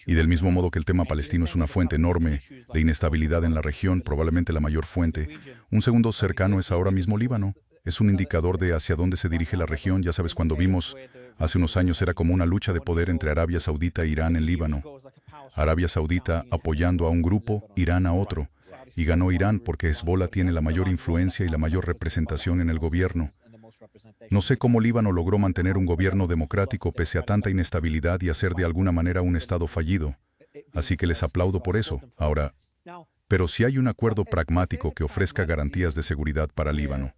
Y del mismo modo que el tema palestino es una fuente enorme de inestabilidad en la región, probablemente la mayor fuente, un segundo cercano es ahora mismo Líbano. Es un indicador de hacia dónde se dirige la región. Ya sabes, cuando vimos hace unos años era como una lucha de poder entre Arabia Saudita e Irán en Líbano. Arabia Saudita apoyando a un grupo, Irán a otro. Y ganó Irán porque Hezbollah tiene la mayor influencia y la mayor representación en el gobierno. No sé cómo Líbano logró mantener un gobierno democrático pese a tanta inestabilidad y hacer de alguna manera un Estado fallido. Así que les aplaudo por eso. Ahora, pero si hay un acuerdo pragmático que ofrezca garantías de seguridad para Líbano,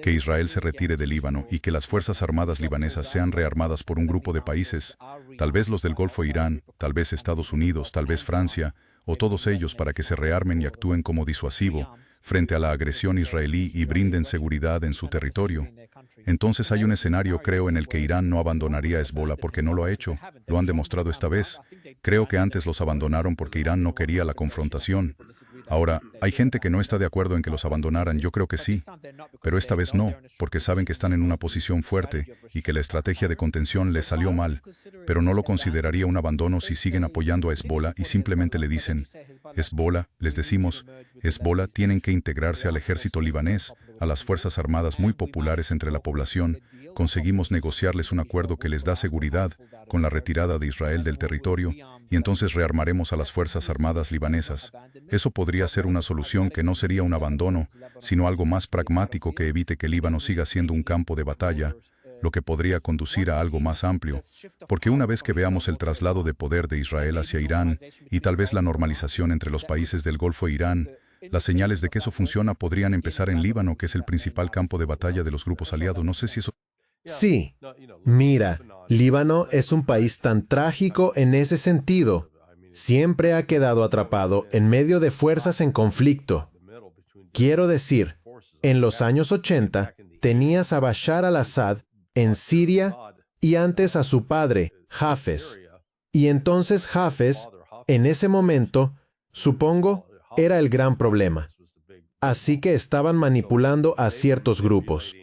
que Israel se retire de Líbano y que las Fuerzas Armadas libanesas sean rearmadas por un grupo de países, tal vez los del Golfo e Irán, tal vez Estados Unidos, tal vez Francia, o todos ellos para que se rearmen y actúen como disuasivo frente a la agresión israelí y brinden seguridad en su territorio. Entonces hay un escenario, creo, en el que Irán no abandonaría a Hezbollah porque no lo ha hecho. Lo han demostrado esta vez. Creo que antes los abandonaron porque Irán no quería la confrontación. Ahora, hay gente que no está de acuerdo en que los abandonaran, yo creo que sí, pero esta vez no, porque saben que están en una posición fuerte y que la estrategia de contención les salió mal, pero no lo consideraría un abandono si siguen apoyando a Hezbollah y simplemente le dicen, Hezbollah, les decimos, Hezbollah tienen que integrarse al ejército libanés, a las fuerzas armadas muy populares entre la población, conseguimos negociarles un acuerdo que les da seguridad con la retirada de Israel del territorio y entonces rearmaremos a las Fuerzas Armadas libanesas. Eso podría ser una solución que no sería un abandono, sino algo más pragmático que evite que Líbano siga siendo un campo de batalla, lo que podría conducir a algo más amplio, porque una vez que veamos el traslado de poder de Israel hacia Irán y tal vez la normalización entre los países del Golfo e Irán, las señales de que eso funciona podrían empezar en Líbano, que es el principal campo de batalla de los grupos aliados. No sé si eso... Sí, mira, Líbano es un país tan trágico en ese sentido. Siempre ha quedado atrapado en medio de fuerzas en conflicto. Quiero decir, en los años 80 tenías a Bashar al-Assad en Siria y antes a su padre, Hafez. Y entonces Hafez, en ese momento, supongo, era el gran problema. Así que estaban manipulando a ciertos grupos.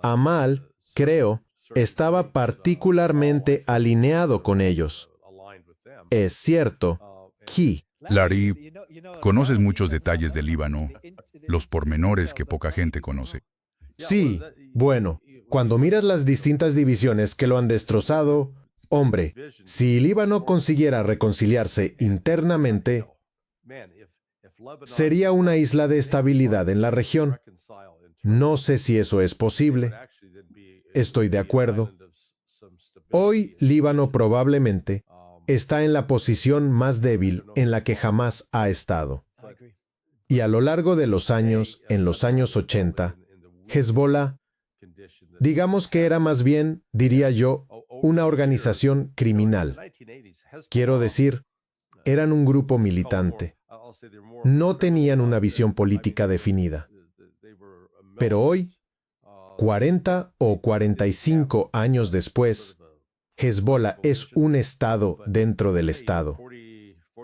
Amal, creo, estaba particularmente alineado con ellos. Es cierto, Ki. Larry, conoces muchos detalles del Líbano, los pormenores que poca gente conoce. Sí, bueno, cuando miras las distintas divisiones que lo han destrozado, hombre, si Líbano consiguiera reconciliarse internamente, sería una isla de estabilidad en la región. No sé si eso es posible. Estoy de acuerdo. Hoy, Líbano probablemente está en la posición más débil en la que jamás ha estado. Y a lo largo de los años, en los años 80, Hezbollah, digamos que era más bien, diría yo, una organización criminal. Quiero decir, eran un grupo militante. No tenían una visión política definida. Pero hoy, 40 o 45 años después, Hezbollah es un Estado dentro del Estado.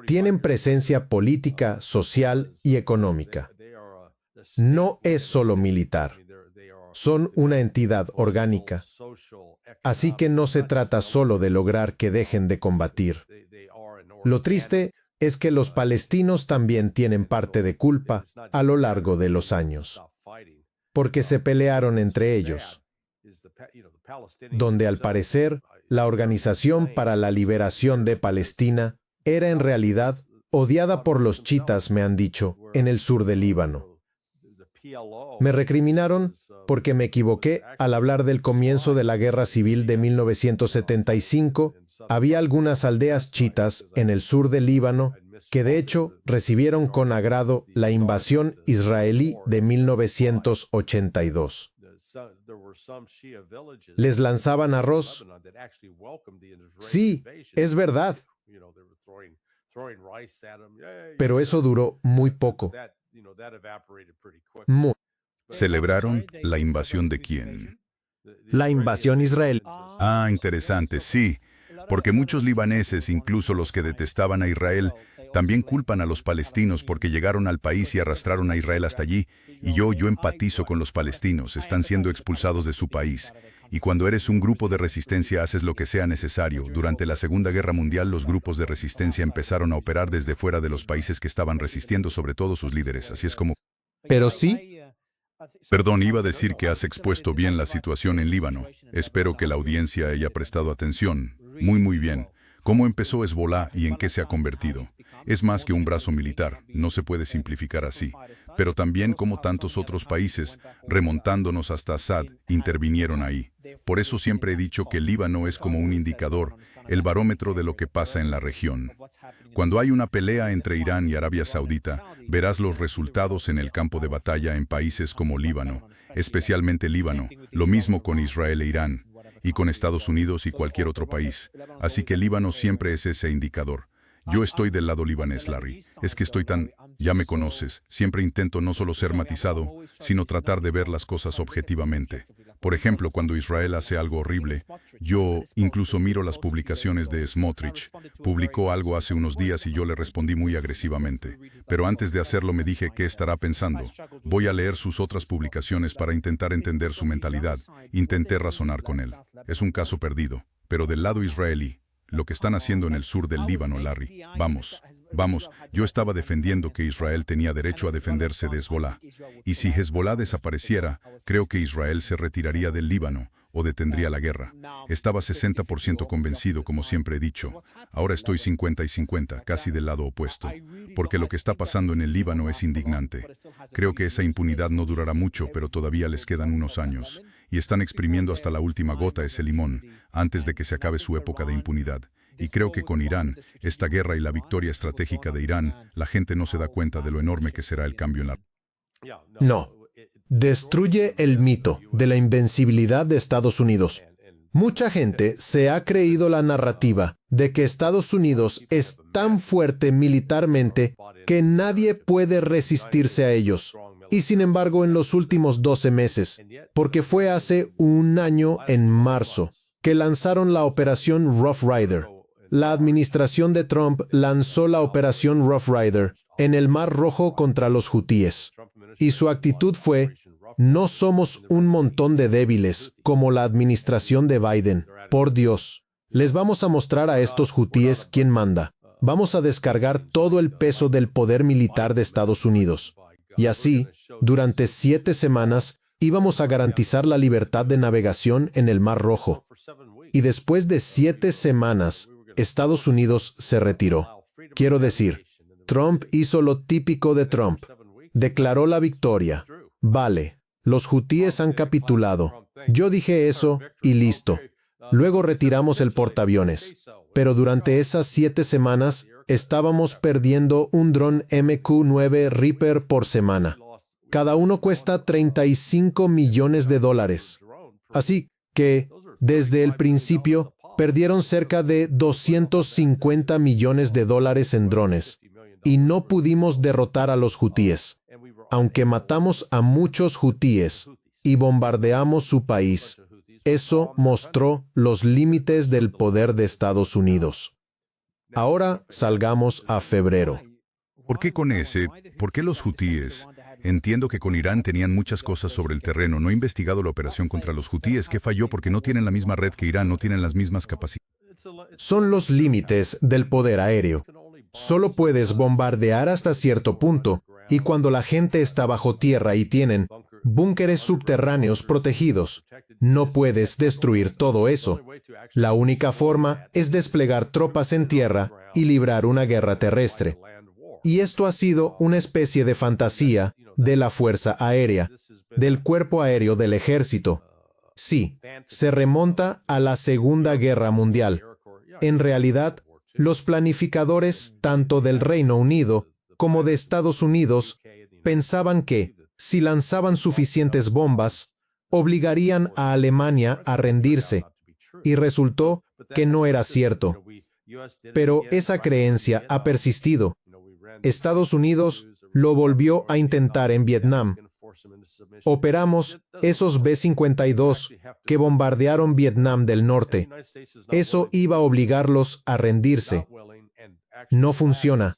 Tienen presencia política, social y económica. No es solo militar. Son una entidad orgánica. Así que no se trata solo de lograr que dejen de combatir. Lo triste es que los palestinos también tienen parte de culpa a lo largo de los años, porque se pelearon entre ellos, donde al parecer la Organización para la Liberación de Palestina era en realidad odiada por los chiitas, me han dicho, en el sur del Líbano. Me recriminaron porque me equivoqué al hablar del comienzo de la Guerra Civil de 1975. Había algunas aldeas chiitas en el sur del Líbano que de hecho recibieron con agrado la invasión israelí de 1982. Les lanzaban arroz. Sí, es verdad. Pero eso duró muy poco. Muy. ¿Celebraron la invasión de quién? La invasión israelí. Ah, interesante, sí. Porque muchos libaneses, incluso los que detestaban a Israel, también culpan a los palestinos porque llegaron al país y arrastraron a Israel hasta allí. Y yo empatizo con los palestinos, están siendo expulsados de su país. Y cuando eres un grupo de resistencia haces lo que sea necesario. Durante la Segunda Guerra Mundial los grupos de resistencia empezaron a operar desde fuera de los países que estaban resistiendo, sobre todo sus líderes. Así es como... Pero sí, Perdón, iba a decir que has expuesto bien la situación en Líbano. Espero que la audiencia haya prestado atención. Muy bien. ¿Cómo empezó Hezbolá y en qué se ha convertido? Es más que un brazo militar, no se puede simplificar así. Pero también como tantos otros países, remontándonos hasta Assad, intervinieron ahí. Por eso siempre he dicho que el Líbano es como un indicador, el barómetro de lo que pasa en la región. Cuando hay una pelea entre Irán y Arabia Saudita, verás los resultados en el campo de batalla en países como Líbano, especialmente Líbano, lo mismo con Israel e Irán, y con Estados Unidos y cualquier otro país. Así que Líbano siempre es ese indicador. Yo estoy del lado libanés, Larry. Es que estoy tan... Ya me conoces. Siempre intento no solo ser matizado, sino tratar de ver las cosas objetivamente. Por ejemplo, cuando Israel hace algo horrible, yo incluso miro las publicaciones de Smotrich. Publicó algo hace unos días y yo le respondí muy agresivamente. Pero antes de hacerlo me dije, ¿qué estará pensando? Voy a leer sus otras publicaciones para intentar entender su mentalidad. Intenté razonar con él. Es un caso perdido. Pero del lado israelí, lo que están haciendo en el sur del Líbano, Larry. Vamos, yo estaba defendiendo que Israel tenía derecho a defenderse de Hezbolá. Y si Hezbolá desapareciera, creo que Israel se retiraría del Líbano o detendría la guerra. Estaba 60% convencido, como siempre he dicho. Ahora estoy 50 y 50, casi del lado opuesto. Porque lo que está pasando en el Líbano es indignante. Creo que esa impunidad no durará mucho, pero todavía les quedan unos años. Y están exprimiendo hasta la última gota ese limón, antes de que se acabe su época de impunidad. Y creo que con Irán, esta guerra y la victoria estratégica de Irán, la gente no se da cuenta de lo enorme que será el cambio en la... no. Destruye el mito de la invencibilidad de Estados Unidos. Mucha gente se ha creído la narrativa de que Estados Unidos es tan fuerte militarmente que nadie puede resistirse a ellos. Y sin embargo, en los últimos 12 meses, porque fue hace un año en marzo, que lanzaron la operación Rough Rider. La administración de Trump lanzó la operación Rough Rider en el Mar Rojo contra los hutíes. Y su actitud fue, no somos un montón de débiles, como la administración de Biden. Por Dios, les vamos a mostrar a estos hutíes quién manda. Vamos a descargar todo el peso del poder militar de Estados Unidos. Y así, durante 7 semanas, íbamos a garantizar la libertad de navegación en el Mar Rojo. Y después de 7 semanas, Estados Unidos se retiró. Quiero decir, Trump hizo lo típico de Trump. Declaró la victoria. Vale, los hutíes han capitulado. Yo dije eso y listo. Luego retiramos el portaaviones. Pero durante esas 7 semanas, estábamos perdiendo un dron MQ-9 Reaper por semana. Cada uno cuesta $35 millones. Así que, desde el principio, perdieron cerca de $250 millones en drones. Y no pudimos derrotar a los hutíes. Aunque matamos a muchos hutíes y bombardeamos su país, eso mostró los límites del poder de Estados Unidos. Ahora salgamos a febrero. ¿Por qué con ese? ¿Por qué los hutíes? Entiendo que con Irán tenían muchas cosas sobre el terreno. No he investigado la operación contra los hutíes. ¿Qué falló? Porque no tienen la misma red que Irán, no tienen las mismas capacidades. Son los límites del poder aéreo. Solo puedes bombardear hasta cierto punto, y cuando la gente está bajo tierra y tienen búnkeres subterráneos protegidos, no puedes destruir todo eso. La única forma es desplegar tropas en tierra y librar una guerra terrestre. Y esto ha sido una especie de fantasía de la Fuerza Aérea, del Cuerpo Aéreo del Ejército. Sí, se remonta a la Segunda Guerra Mundial. En realidad, los planificadores, tanto del Reino Unido como de Estados Unidos, pensaban que, si lanzaban suficientes bombas, obligarían a Alemania a rendirse, y resultó que no era cierto. Pero esa creencia ha persistido. Estados Unidos lo volvió a intentar en Vietnam, Operamos esos B-52 que bombardearon Vietnam del Norte. Eso iba a obligarlos a rendirse. No funciona.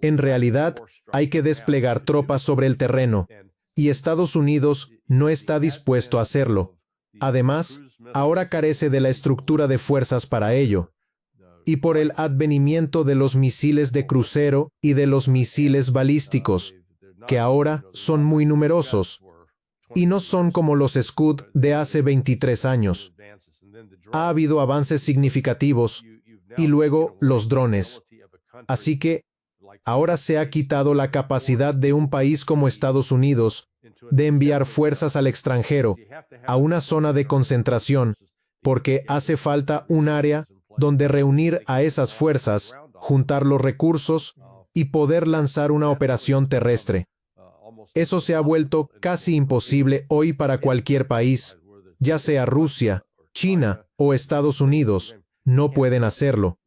En realidad, hay que desplegar tropas sobre el terreno, y Estados Unidos no está dispuesto a hacerlo. Además, ahora carece de la estructura de fuerzas para ello. Y por el advenimiento de los misiles de crucero y de los misiles balísticos, que ahora son muy numerosos, y no son como los Scud de hace 23 años. Ha habido avances significativos, y luego los drones. Así que ahora se ha quitado la capacidad de un país como Estados Unidos de enviar fuerzas al extranjero, a una zona de concentración, porque hace falta un área donde reunir a esas fuerzas, juntar los recursos y poder lanzar una operación terrestre. Eso se ha vuelto casi imposible hoy para cualquier país, ya sea Rusia, China o Estados Unidos. No pueden hacerlo.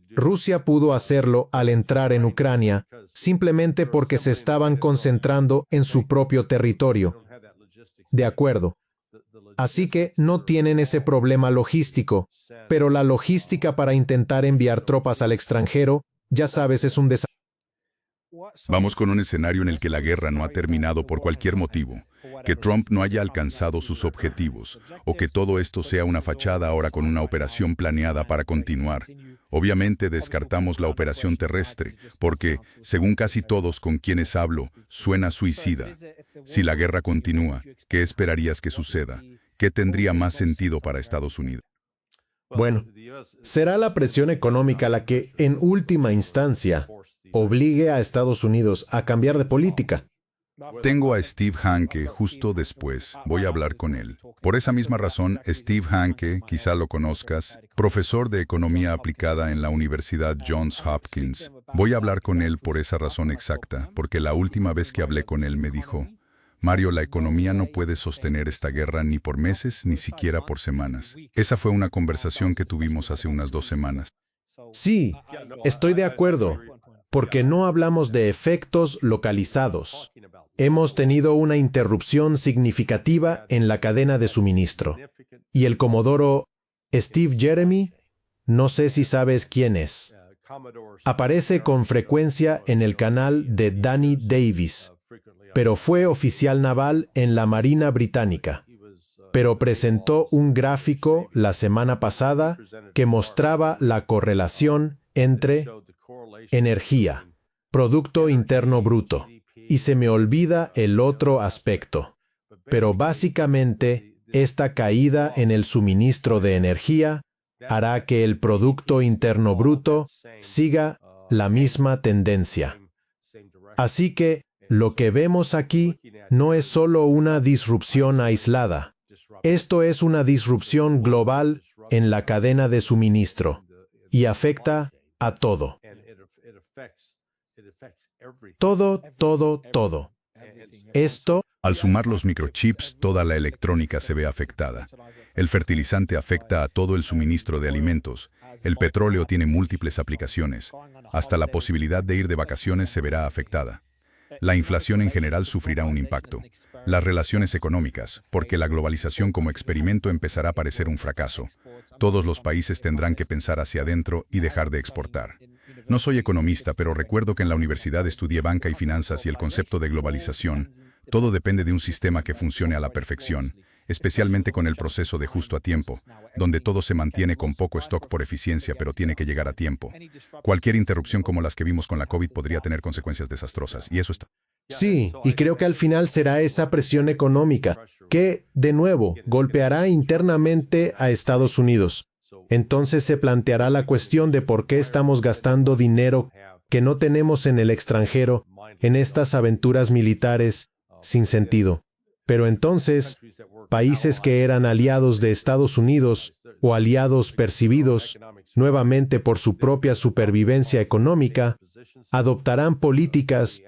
Rusia pudo hacerlo al entrar en Ucrania, simplemente porque se estaban concentrando en su propio territorio. De acuerdo. Así que no tienen ese problema logístico, pero la logística para intentar enviar tropas al extranjero, ya sabes, es un desafío. Vamos con un escenario en el que la guerra no ha terminado por cualquier motivo, que Trump no haya alcanzado sus objetivos, o que todo esto sea una fachada ahora con una operación planeada para continuar. Obviamente descartamos la operación terrestre, porque, según casi todos con quienes hablo, suena suicida. Si la guerra continúa, ¿qué esperarías que suceda? ¿Qué tendría más sentido para Estados Unidos? Bueno, será la presión económica la que, en última instancia, obligue a Estados Unidos a cambiar de política. Tengo a Steve Hanke justo después. Voy a hablar con él. Por esa misma razón, Steve Hanke, quizá lo conozcas, profesor de Economía Aplicada en la Universidad Johns Hopkins. Voy a hablar con él por esa razón exacta, porque la última vez que hablé con él me dijo: Mario, la economía no puede sostener esta guerra ni por meses, ni siquiera por semanas. Esa fue una conversación que tuvimos hace unas 2 semanas. Sí, estoy de acuerdo, porque no hablamos de efectos localizados. Hemos tenido una interrupción significativa en la cadena de suministro. Y el comodoro Steve Jeremy, no sé si sabes quién es. Aparece con frecuencia en el canal de Danny Davis, pero fue oficial naval en la Marina Británica. Pero presentó un gráfico la semana pasada que mostraba la correlación entre energía, Producto Interno Bruto. Y se me olvida el otro aspecto. Pero básicamente, esta caída en el suministro de energía hará que el Producto Interno Bruto siga la misma tendencia. Así que, lo que vemos aquí no es solo una disrupción aislada. Esto es una disrupción global en la cadena de suministro y afecta a todo. Todo. Esto, Al sumar los microchips, toda la electrónica se ve afectada. El fertilizante afecta a todo el suministro de alimentos. El petróleo tiene múltiples aplicaciones. Hasta la posibilidad de ir de vacaciones se verá afectada. La inflación en general sufrirá un impacto. Las relaciones económicas, porque la globalización como experimento empezará a parecer un fracaso. Todos los países tendrán que pensar hacia adentro y dejar de exportar. No soy economista, pero recuerdo que en la universidad estudié banca y finanzas y el concepto de globalización. Todo depende de un sistema que funcione a la perfección, especialmente con el proceso de justo a tiempo, donde todo se mantiene con poco stock por eficiencia, pero tiene que llegar a tiempo. Cualquier interrupción como las que vimos con la COVID podría tener consecuencias desastrosas, y eso está. sí, y creo que al final será esa presión económica que, de nuevo, golpeará internamente a Estados Unidos. Entonces se planteará la cuestión de por qué estamos gastando dinero que no tenemos en el extranjero en estas aventuras militares sin sentido. Pero entonces, países que eran aliados de Estados Unidos o aliados percibidos nuevamente por su propia supervivencia económica, adoptarán políticas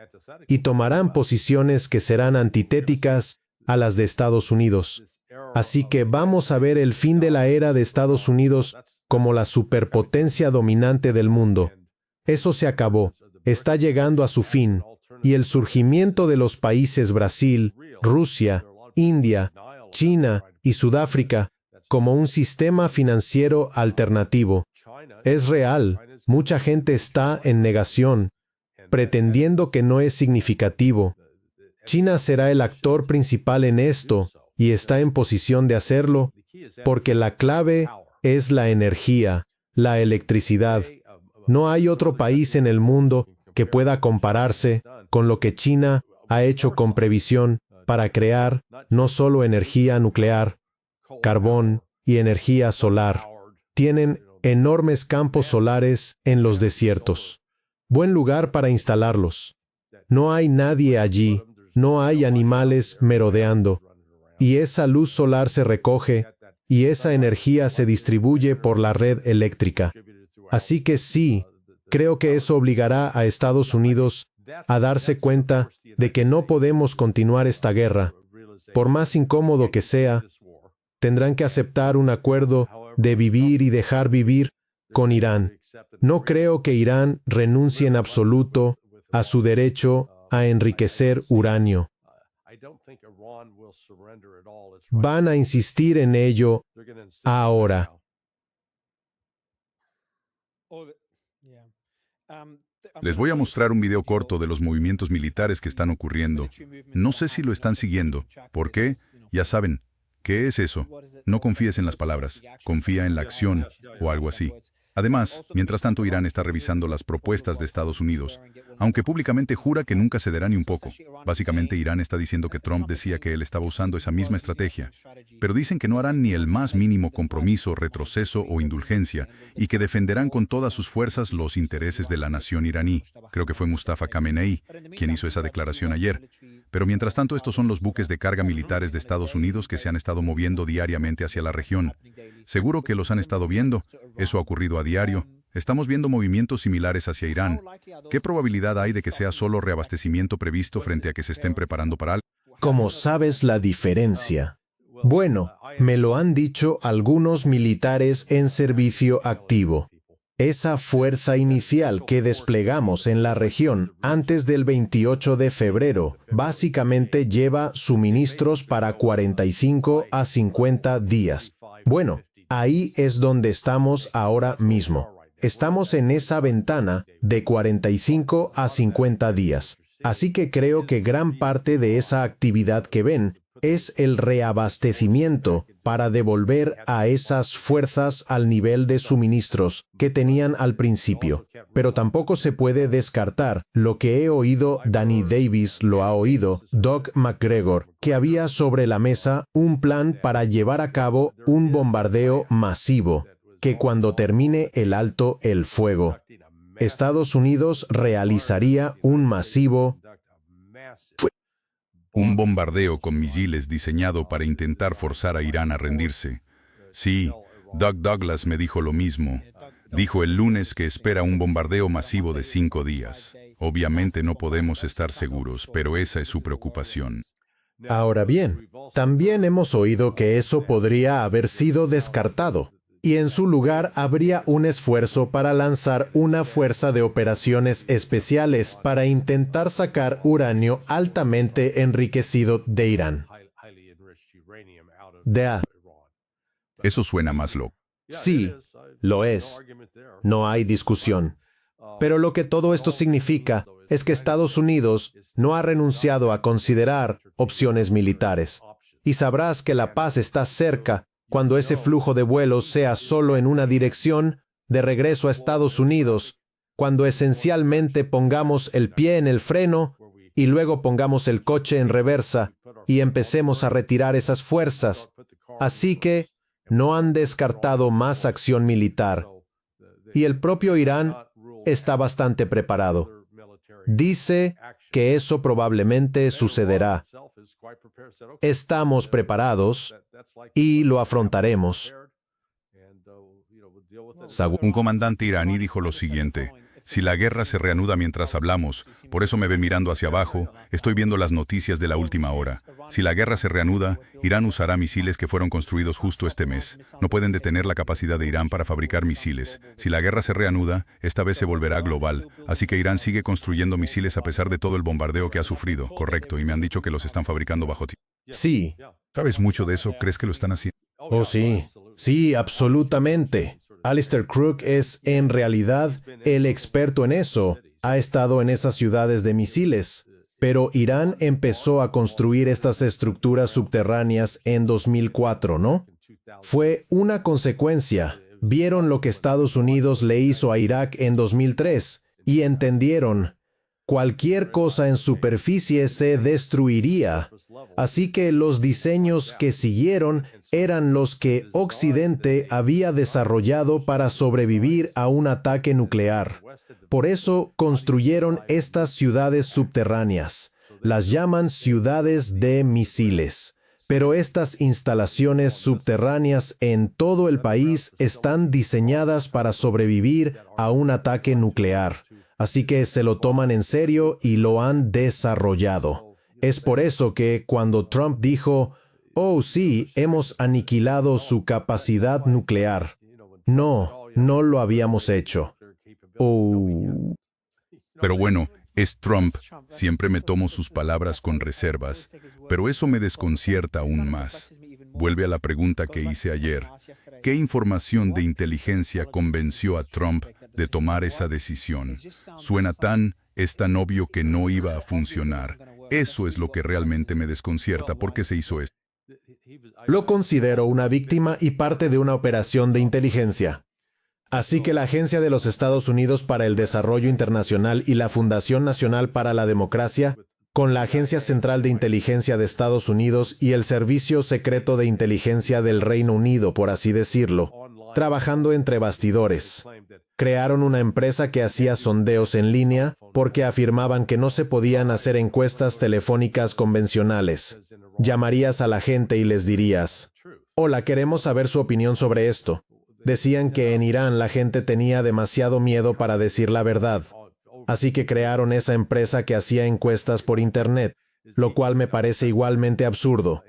y tomarán posiciones que serán antitéticas a las de Estados Unidos. Así que vamos a ver el fin de la era de Estados Unidos como la superpotencia dominante del mundo. Eso se acabó, está llegando a su fin, y el surgimiento de los países Brasil, Rusia, India, China y Sudáfrica como un sistema financiero alternativo. Es real, mucha gente está en negación, pretendiendo que no es significativo. China será el actor principal en esto y está en posición de hacerlo porque la clave es la energía, la electricidad. No hay otro país en el mundo que pueda compararse con lo que China ha hecho con previsión para crear no solo energía nuclear, carbón y energía solar. Tienen enormes campos solares en los desiertos. Buen lugar para instalarlos. No hay nadie allí, no hay animales merodeando. Y esa luz solar se recoge y esa energía se distribuye por la red eléctrica. Así que sí, creo que eso obligará a Estados Unidos a darse cuenta de que no podemos continuar esta guerra. Por más incómodo que sea, tendrán que aceptar un acuerdo de vivir y dejar vivir con Irán. No creo que Irán renuncie en absoluto a su derecho a enriquecer uranio. Van a insistir en ello ahora. Les voy a mostrar un video corto de los movimientos militares que están ocurriendo. No sé si lo están siguiendo. ¿Por qué? Ya saben. ¿Qué es eso? No confíes en las palabras. Confía en la acción o algo así. Además, mientras tanto, Irán está revisando las propuestas de Estados Unidos, aunque públicamente jura que nunca cederá ni un poco. Básicamente, Irán está diciendo que Trump decía que él estaba usando esa misma estrategia, pero dicen que no harán ni el más mínimo compromiso, retroceso o indulgencia, y que defenderán con todas sus fuerzas los intereses de la nación iraní. Creo que fue Mustafa Khamenei quien hizo esa declaración ayer. Pero mientras tanto, estos son los buques de carga militares de Estados Unidos que se han estado moviendo diariamente hacia la región. Seguro que los han estado viendo. Eso ha ocurrido a diario. Estamos viendo movimientos similares hacia Irán. ¿Qué probabilidad hay de que sea solo reabastecimiento previsto frente a que se estén preparando para algo? ¿Cómo sabes la diferencia? Bueno, me lo han dicho algunos militares en servicio activo. Esa fuerza inicial que desplegamos en la región antes del 28 de febrero básicamente lleva suministros para 45 a 50 días. Bueno, ahí es donde estamos ahora mismo. Estamos en esa ventana de 45 a 50 días. Así que creo que gran parte de esa actividad que ven es el reabastecimiento para devolver a esas fuerzas al nivel de suministros que tenían al principio. Pero tampoco se puede descartar lo que he oído, Danny Davis lo ha oído, Doug McGregor, que había sobre la mesa un plan para llevar a cabo un bombardeo masivo, que cuando termine el alto el fuego, Estados Unidos realizaría un masivo Un bombardeo con misiles diseñado para intentar forzar a Irán a rendirse. Sí, Doug Douglas me dijo lo mismo. Dijo el lunes que espera un bombardeo masivo de 5 días. Obviamente no podemos estar seguros, pero esa es su preocupación. Ahora bien, también hemos oído que eso podría haber sido descartado, y en su lugar habría un esfuerzo para lanzar una fuerza de operaciones especiales para intentar sacar uranio altamente enriquecido de Irán. Eso suena más loco. Sí, lo es. No hay discusión. Pero lo que todo esto significa es que Estados Unidos no ha renunciado a considerar opciones militares. Y sabrás que la paz está cerca cuando ese flujo de vuelos sea solo en una dirección, de regreso a Estados Unidos, cuando esencialmente pongamos el pie en el freno y luego pongamos el coche en reversa y empecemos a retirar esas fuerzas. Así que no han descartado más acción militar. Y el propio Irán está bastante preparado. Dice que eso probablemente sucederá. Estamos preparados y lo afrontaremos. Un comandante iraní dijo lo siguiente: Si la guerra se reanuda mientras hablamos, por eso me ve mirando hacia abajo, estoy viendo las noticias de la última hora. Si la guerra se reanuda, Irán usará misiles que fueron construidos justo este mes. No pueden detener la capacidad de Irán para fabricar misiles. Si la guerra se reanuda, esta vez se volverá global. Así que Irán sigue construyendo misiles a pesar de todo el bombardeo que ha sufrido. Correcto, y me han dicho que los están fabricando bajo ti. Sí. ¿Sabes mucho de eso? ¿Crees que lo están haciendo? Oh, sí. Sí, absolutamente. Alistair Crook es, en realidad, el experto en eso. Ha estado en esas ciudades de misiles. Pero Irán empezó a construir estas estructuras subterráneas en 2004, ¿no? Fue una consecuencia. Vieron lo que Estados Unidos le hizo a Irak en 2003 y entendieron, cualquier cosa en superficie se destruiría. Así que los diseños que siguieron eran los que Occidente había desarrollado para sobrevivir a un ataque nuclear. Por eso construyeron estas ciudades subterráneas. Las llaman ciudades de misiles. Pero estas instalaciones subterráneas en todo el país están diseñadas para sobrevivir a un ataque nuclear. Así que se lo toman en serio y lo han desarrollado. Es por eso que cuando Trump dijo, «Oh, sí, hemos aniquilado su capacidad nuclear», no lo habíamos hecho. Oh. Pero bueno, es Trump. Siempre me tomo sus palabras con reservas, pero eso me desconcierta aún más. Vuelve a la pregunta que hice ayer. ¿Qué información de inteligencia convenció a Trump de tomar esa decisión? Es tan obvio que no iba a funcionar. Eso es lo que realmente me desconcierta. ¿Por qué se hizo eso? Lo considero una víctima y parte de una operación de inteligencia. Así que la Agencia de los Estados Unidos para el Desarrollo Internacional y la Fundación Nacional para la Democracia, con la Agencia Central de Inteligencia de Estados Unidos y el Servicio Secreto de Inteligencia del Reino Unido, por así decirlo, trabajando entre bastidores, crearon una empresa que hacía sondeos en línea porque afirmaban que no se podían hacer encuestas telefónicas convencionales. Llamarías a la gente y les dirías, «Hola, queremos saber su opinión sobre esto». Decían que en Irán la gente tenía demasiado miedo para decir la verdad. Así que crearon esa empresa que hacía encuestas por Internet, lo cual me parece igualmente absurdo.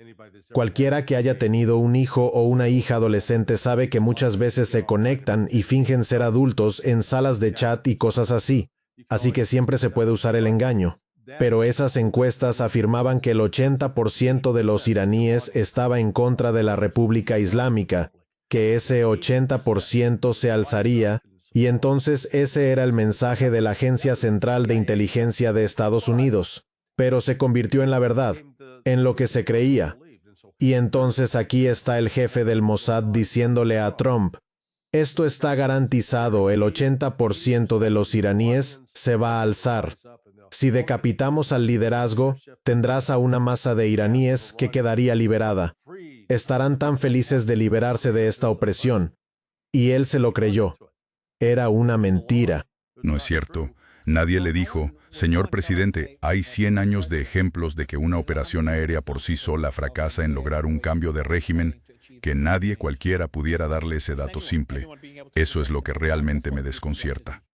Cualquiera que haya tenido un hijo o una hija adolescente sabe que muchas veces se conectan y fingen ser adultos en salas de chat y cosas así. Así que siempre se puede usar el engaño. Pero esas encuestas afirmaban que el 80% de los iraníes estaba en contra de la República Islámica, que ese 80% se alzaría, y entonces ese era el mensaje de la Agencia Central de Inteligencia de Estados Unidos. Pero se convirtió en la verdad, en lo que se creía. Y entonces aquí está el jefe del Mossad diciéndole a Trump, «Esto está garantizado, el 80% de los iraníes se va a alzar. Si decapitamos al liderazgo, tendrás a una masa de iraníes que quedaría liberada. Estarán tan felices de liberarse de esta opresión». Y él se lo creyó. Era una mentira. No es cierto. Nadie le dijo, «Señor presidente, hay 100 años de ejemplos de que una operación aérea por sí sola fracasa en lograr un cambio de régimen, que nadie cualquiera pudiera darle ese dato simple». Eso es lo que realmente me desconcierta.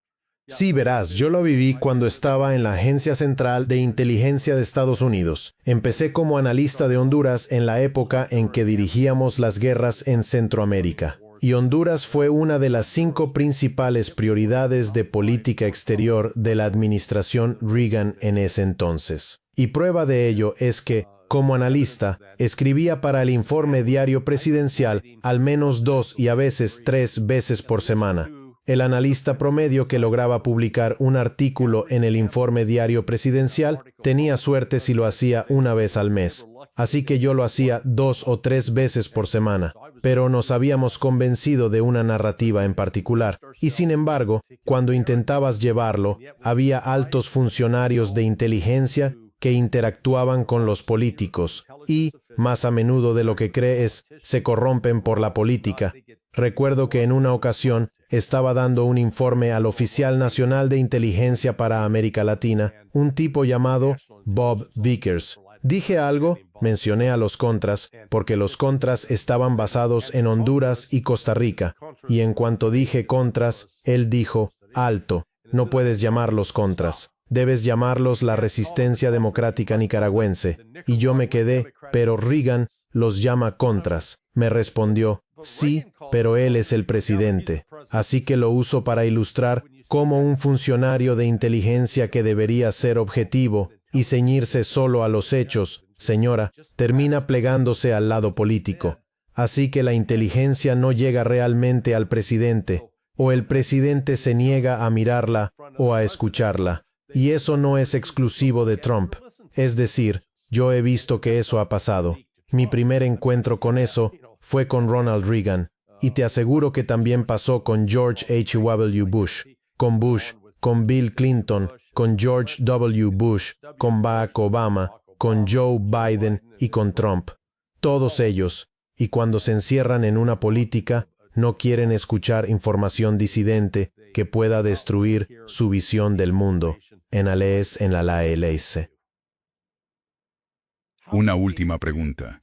Sí, verás, yo lo viví cuando estaba en la Agencia Central de Inteligencia de Estados Unidos. Empecé como analista de Honduras en la época en que dirigíamos las guerras en Centroamérica. Y Honduras fue una de las 5 principales prioridades de política exterior de la administración Reagan en ese entonces. Y prueba de ello es que, como analista, escribía para el informe diario presidencial al menos 2 y a veces 3 veces por semana. El analista promedio que lograba publicar un artículo en el informe diario presidencial tenía suerte si lo hacía una vez al mes. Así que yo lo hacía 2 o 3 veces por semana. Pero nos habíamos convencido de una narrativa en particular. Y sin embargo, cuando intentabas llevarlo, había altos funcionarios de inteligencia que interactuaban con los políticos y, más a menudo de lo que crees, se corrompen por la política. Recuerdo que en una ocasión estaba dando un informe al oficial nacional de inteligencia para América Latina, un tipo llamado Bob Vickers. Dije algo, mencioné a los Contras, porque los Contras estaban basados en Honduras y Costa Rica, y en cuanto dije Contras, él dijo, «Alto». No puedes llamarlos contras. Debes llamarlos la resistencia democrática nicaragüense. Y yo me quedé, pero Reagan los llama contras. Me respondió, sí, pero él es el presidente. Así que lo uso para ilustrar cómo un funcionario de inteligencia que debería ser objetivo y ceñirse solo a los hechos, señora, termina plegándose al lado político. Así que la inteligencia no llega realmente al presidente, o el presidente se niega a mirarla o a escucharla. Y eso no es exclusivo de Trump. Es decir, yo he visto que eso ha pasado. Mi primer encuentro con eso fue con Ronald Reagan, y te aseguro que también pasó con George H.W. Bush, con Bill Clinton, con George W. Bush, con Barack Obama, con Joe Biden y con Trump. Todos ellos, y cuando se encierran en una política, no quieren escuchar información disidente que pueda destruir su visión del mundo. En la LS. Una última pregunta.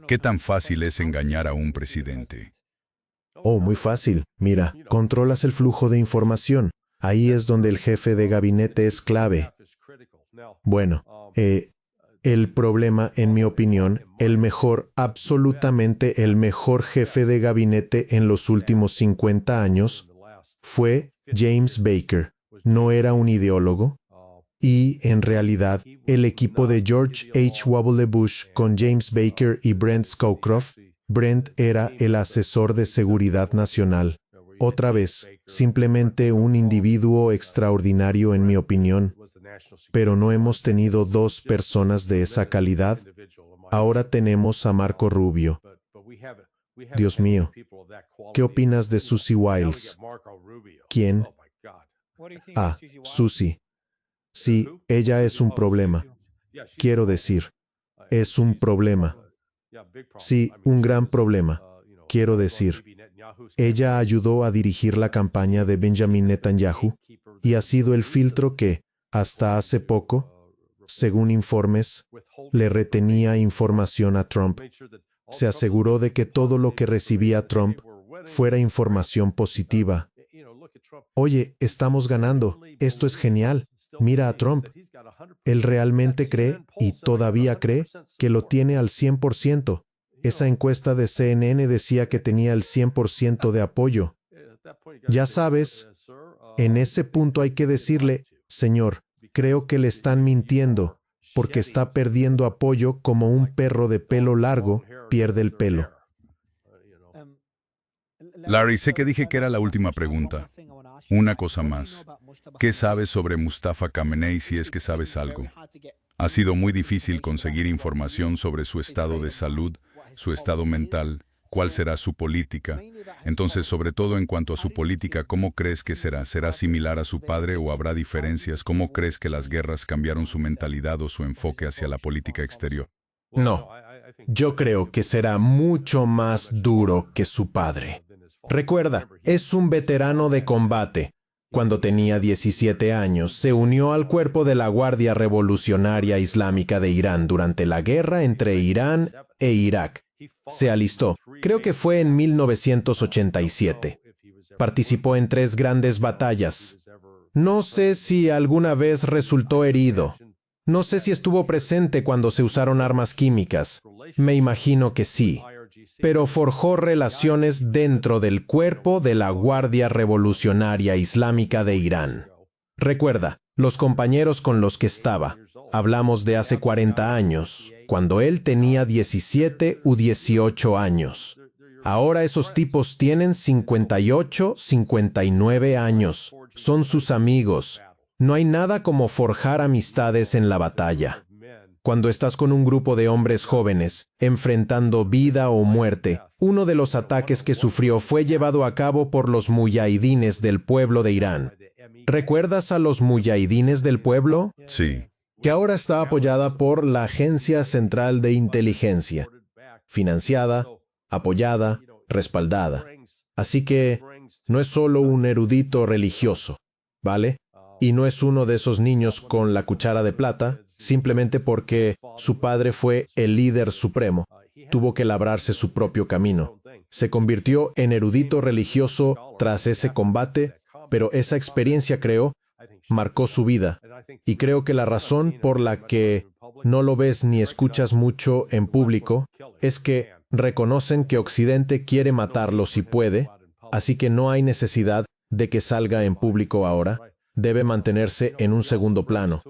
¿Qué tan fácil es engañar a un presidente? Oh, muy fácil. Mira, controlas el flujo de información. Ahí es donde el jefe de gabinete es clave. Bueno, el problema, en mi opinión, absolutamente el mejor jefe de gabinete en los últimos 50 años fue James Baker. No era un ideólogo. Y, en realidad, el equipo de George H.W. Bush con James Baker y Brent Scowcroft, Brent era el asesor de seguridad nacional. Otra vez, simplemente un individuo extraordinario en mi opinión. Pero no hemos tenido dos personas de esa calidad. Ahora tenemos a Marco Rubio. Dios mío, ¿qué opinas de Susie Wiles? ¿Quién? Ah, Susie. Sí, ella es un problema. Quiero decir, es un problema. Sí, un gran problema. Quiero decir, ella ayudó a dirigir la campaña de Benjamin Netanyahu y ha sido el filtro que, hasta hace poco, según informes, le retenía información a Trump. Se aseguró de que todo lo que recibía Trump fuera información positiva. Oye, estamos ganando. Esto es genial. Mira a Trump. Él realmente cree, y todavía cree, que lo tiene al 100%. Esa encuesta de CNN decía que tenía el 100% de apoyo. Ya sabes, en ese punto hay que decirle, señor, creo que le están mintiendo, porque está perdiendo apoyo como un perro de pelo largo pierde el pelo. Larry, sé que dije que era la última pregunta. Una cosa más. ¿Qué sabes sobre Mustafa Khamenei si es que sabes algo? Ha sido muy difícil conseguir información sobre su estado de salud, su estado mental, cuál será su política. Entonces, sobre todo en cuanto a su política, ¿cómo crees que será? ¿Será similar a su padre o habrá diferencias? ¿Cómo crees que las guerras cambiaron su mentalidad o su enfoque hacia la política exterior? No, yo creo que será mucho más duro que su padre. Recuerda, es un veterano de combate. Cuando tenía 17 años, se unió al cuerpo de la Guardia Revolucionaria Islámica de Irán durante la guerra entre Irán e Irak. Se alistó, creo que fue en 1987. Participó en 3 grandes batallas. No sé si alguna vez resultó herido. No sé si estuvo presente cuando se usaron armas químicas. Me imagino que sí. Pero forjó relaciones dentro del cuerpo de la Guardia Revolucionaria Islámica de Irán. Recuerda, los compañeros con los que estaba, hablamos de hace 40 años, cuando él tenía 17 u 18 años. Ahora esos tipos tienen 58, 59 años. Son sus amigos. No hay nada como forjar amistades en la batalla. Cuando estás con un grupo de hombres jóvenes, enfrentando vida o muerte, uno de los ataques que sufrió fue llevado a cabo por los muyahidines del pueblo de Irán. ¿Recuerdas a los muyahidines del pueblo? Sí. Que ahora está apoyada por la Agencia Central de Inteligencia. Financiada, apoyada, respaldada. Así que no es solo un erudito religioso, ¿vale? Y no es uno de esos niños con la cuchara de plata, simplemente porque su padre fue el líder supremo. Tuvo que labrarse su propio camino. Se convirtió en erudito religioso tras ese combate, pero esa experiencia, creo, marcó su vida. Y creo que la razón por la que no lo ves ni escuchas mucho en público es que reconocen que Occidente quiere matarlo si puede, así que no hay necesidad de que salga en público ahora. Debe mantenerse en un segundo plano.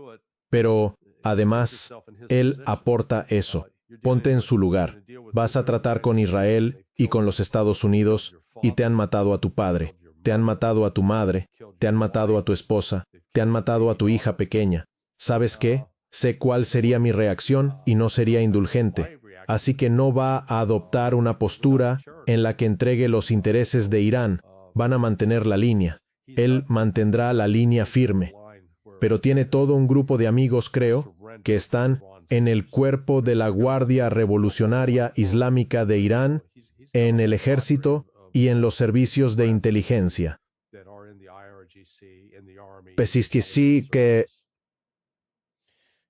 Pero, además, él aporta eso. Ponte en su lugar. Vas a tratar con Israel y con los Estados Unidos y te han matado a tu padre, te han matado a tu madre, te han matado a tu esposa, te han matado a tu hija pequeña. ¿Sabes qué? Sé cuál sería mi reacción y no sería indulgente. Así que no va a adoptar una postura en la que entregue los intereses de Irán. Van a mantener la línea. Él mantendrá la línea firme. Pero tiene todo un grupo de amigos, creo, que están en el cuerpo de la Guardia Revolucionaria Islámica de Irán, en el ejército y en los servicios de inteligencia. Sí que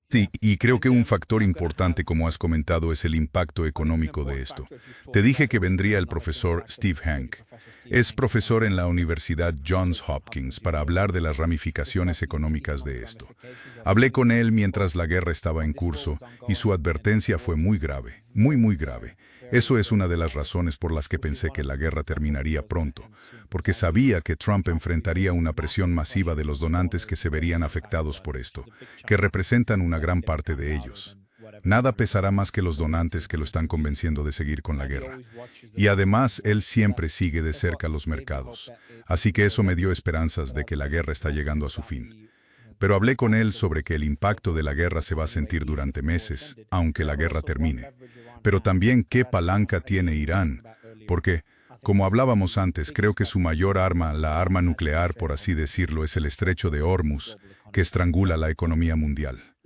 Sí, y creo que un factor importante, como has comentado, es el impacto económico de esto. Te dije que vendría el profesor Steve Hank. Es profesor en la Universidad Johns Hopkins para hablar de las ramificaciones económicas de esto. Hablé con él mientras la guerra estaba en curso y su advertencia fue muy grave, muy grave. Eso es una de las razones por las que pensé que la guerra terminaría pronto, porque sabía que Trump enfrentaría una presión masiva de los donantes que se verían afectados por esto, que representan una gran parte de ellos. Nada pesará más que los donantes que lo están convenciendo de seguir con la guerra. Y además, él siempre sigue de cerca los mercados. Así que eso me dio esperanzas de que la guerra está llegando a su fin. Pero hablé con él sobre que el impacto de la guerra se va a sentir durante meses, aunque la guerra termine. Pero también qué palanca tiene Irán, porque, como hablábamos antes, creo que su mayor arma, la arma nuclear, por así decirlo, es el estrecho de Hormuz, que estrangula la economía mundial.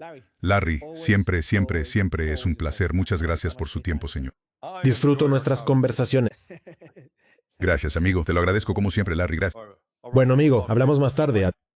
Larry, siempre es un placer. Muchas gracias por su tiempo, señor. disfruto nuestras conversaciones. Gracias, amigo. Te lo agradezco como siempre, Larry. Gracias. Bueno, amigo, hablamos más tarde.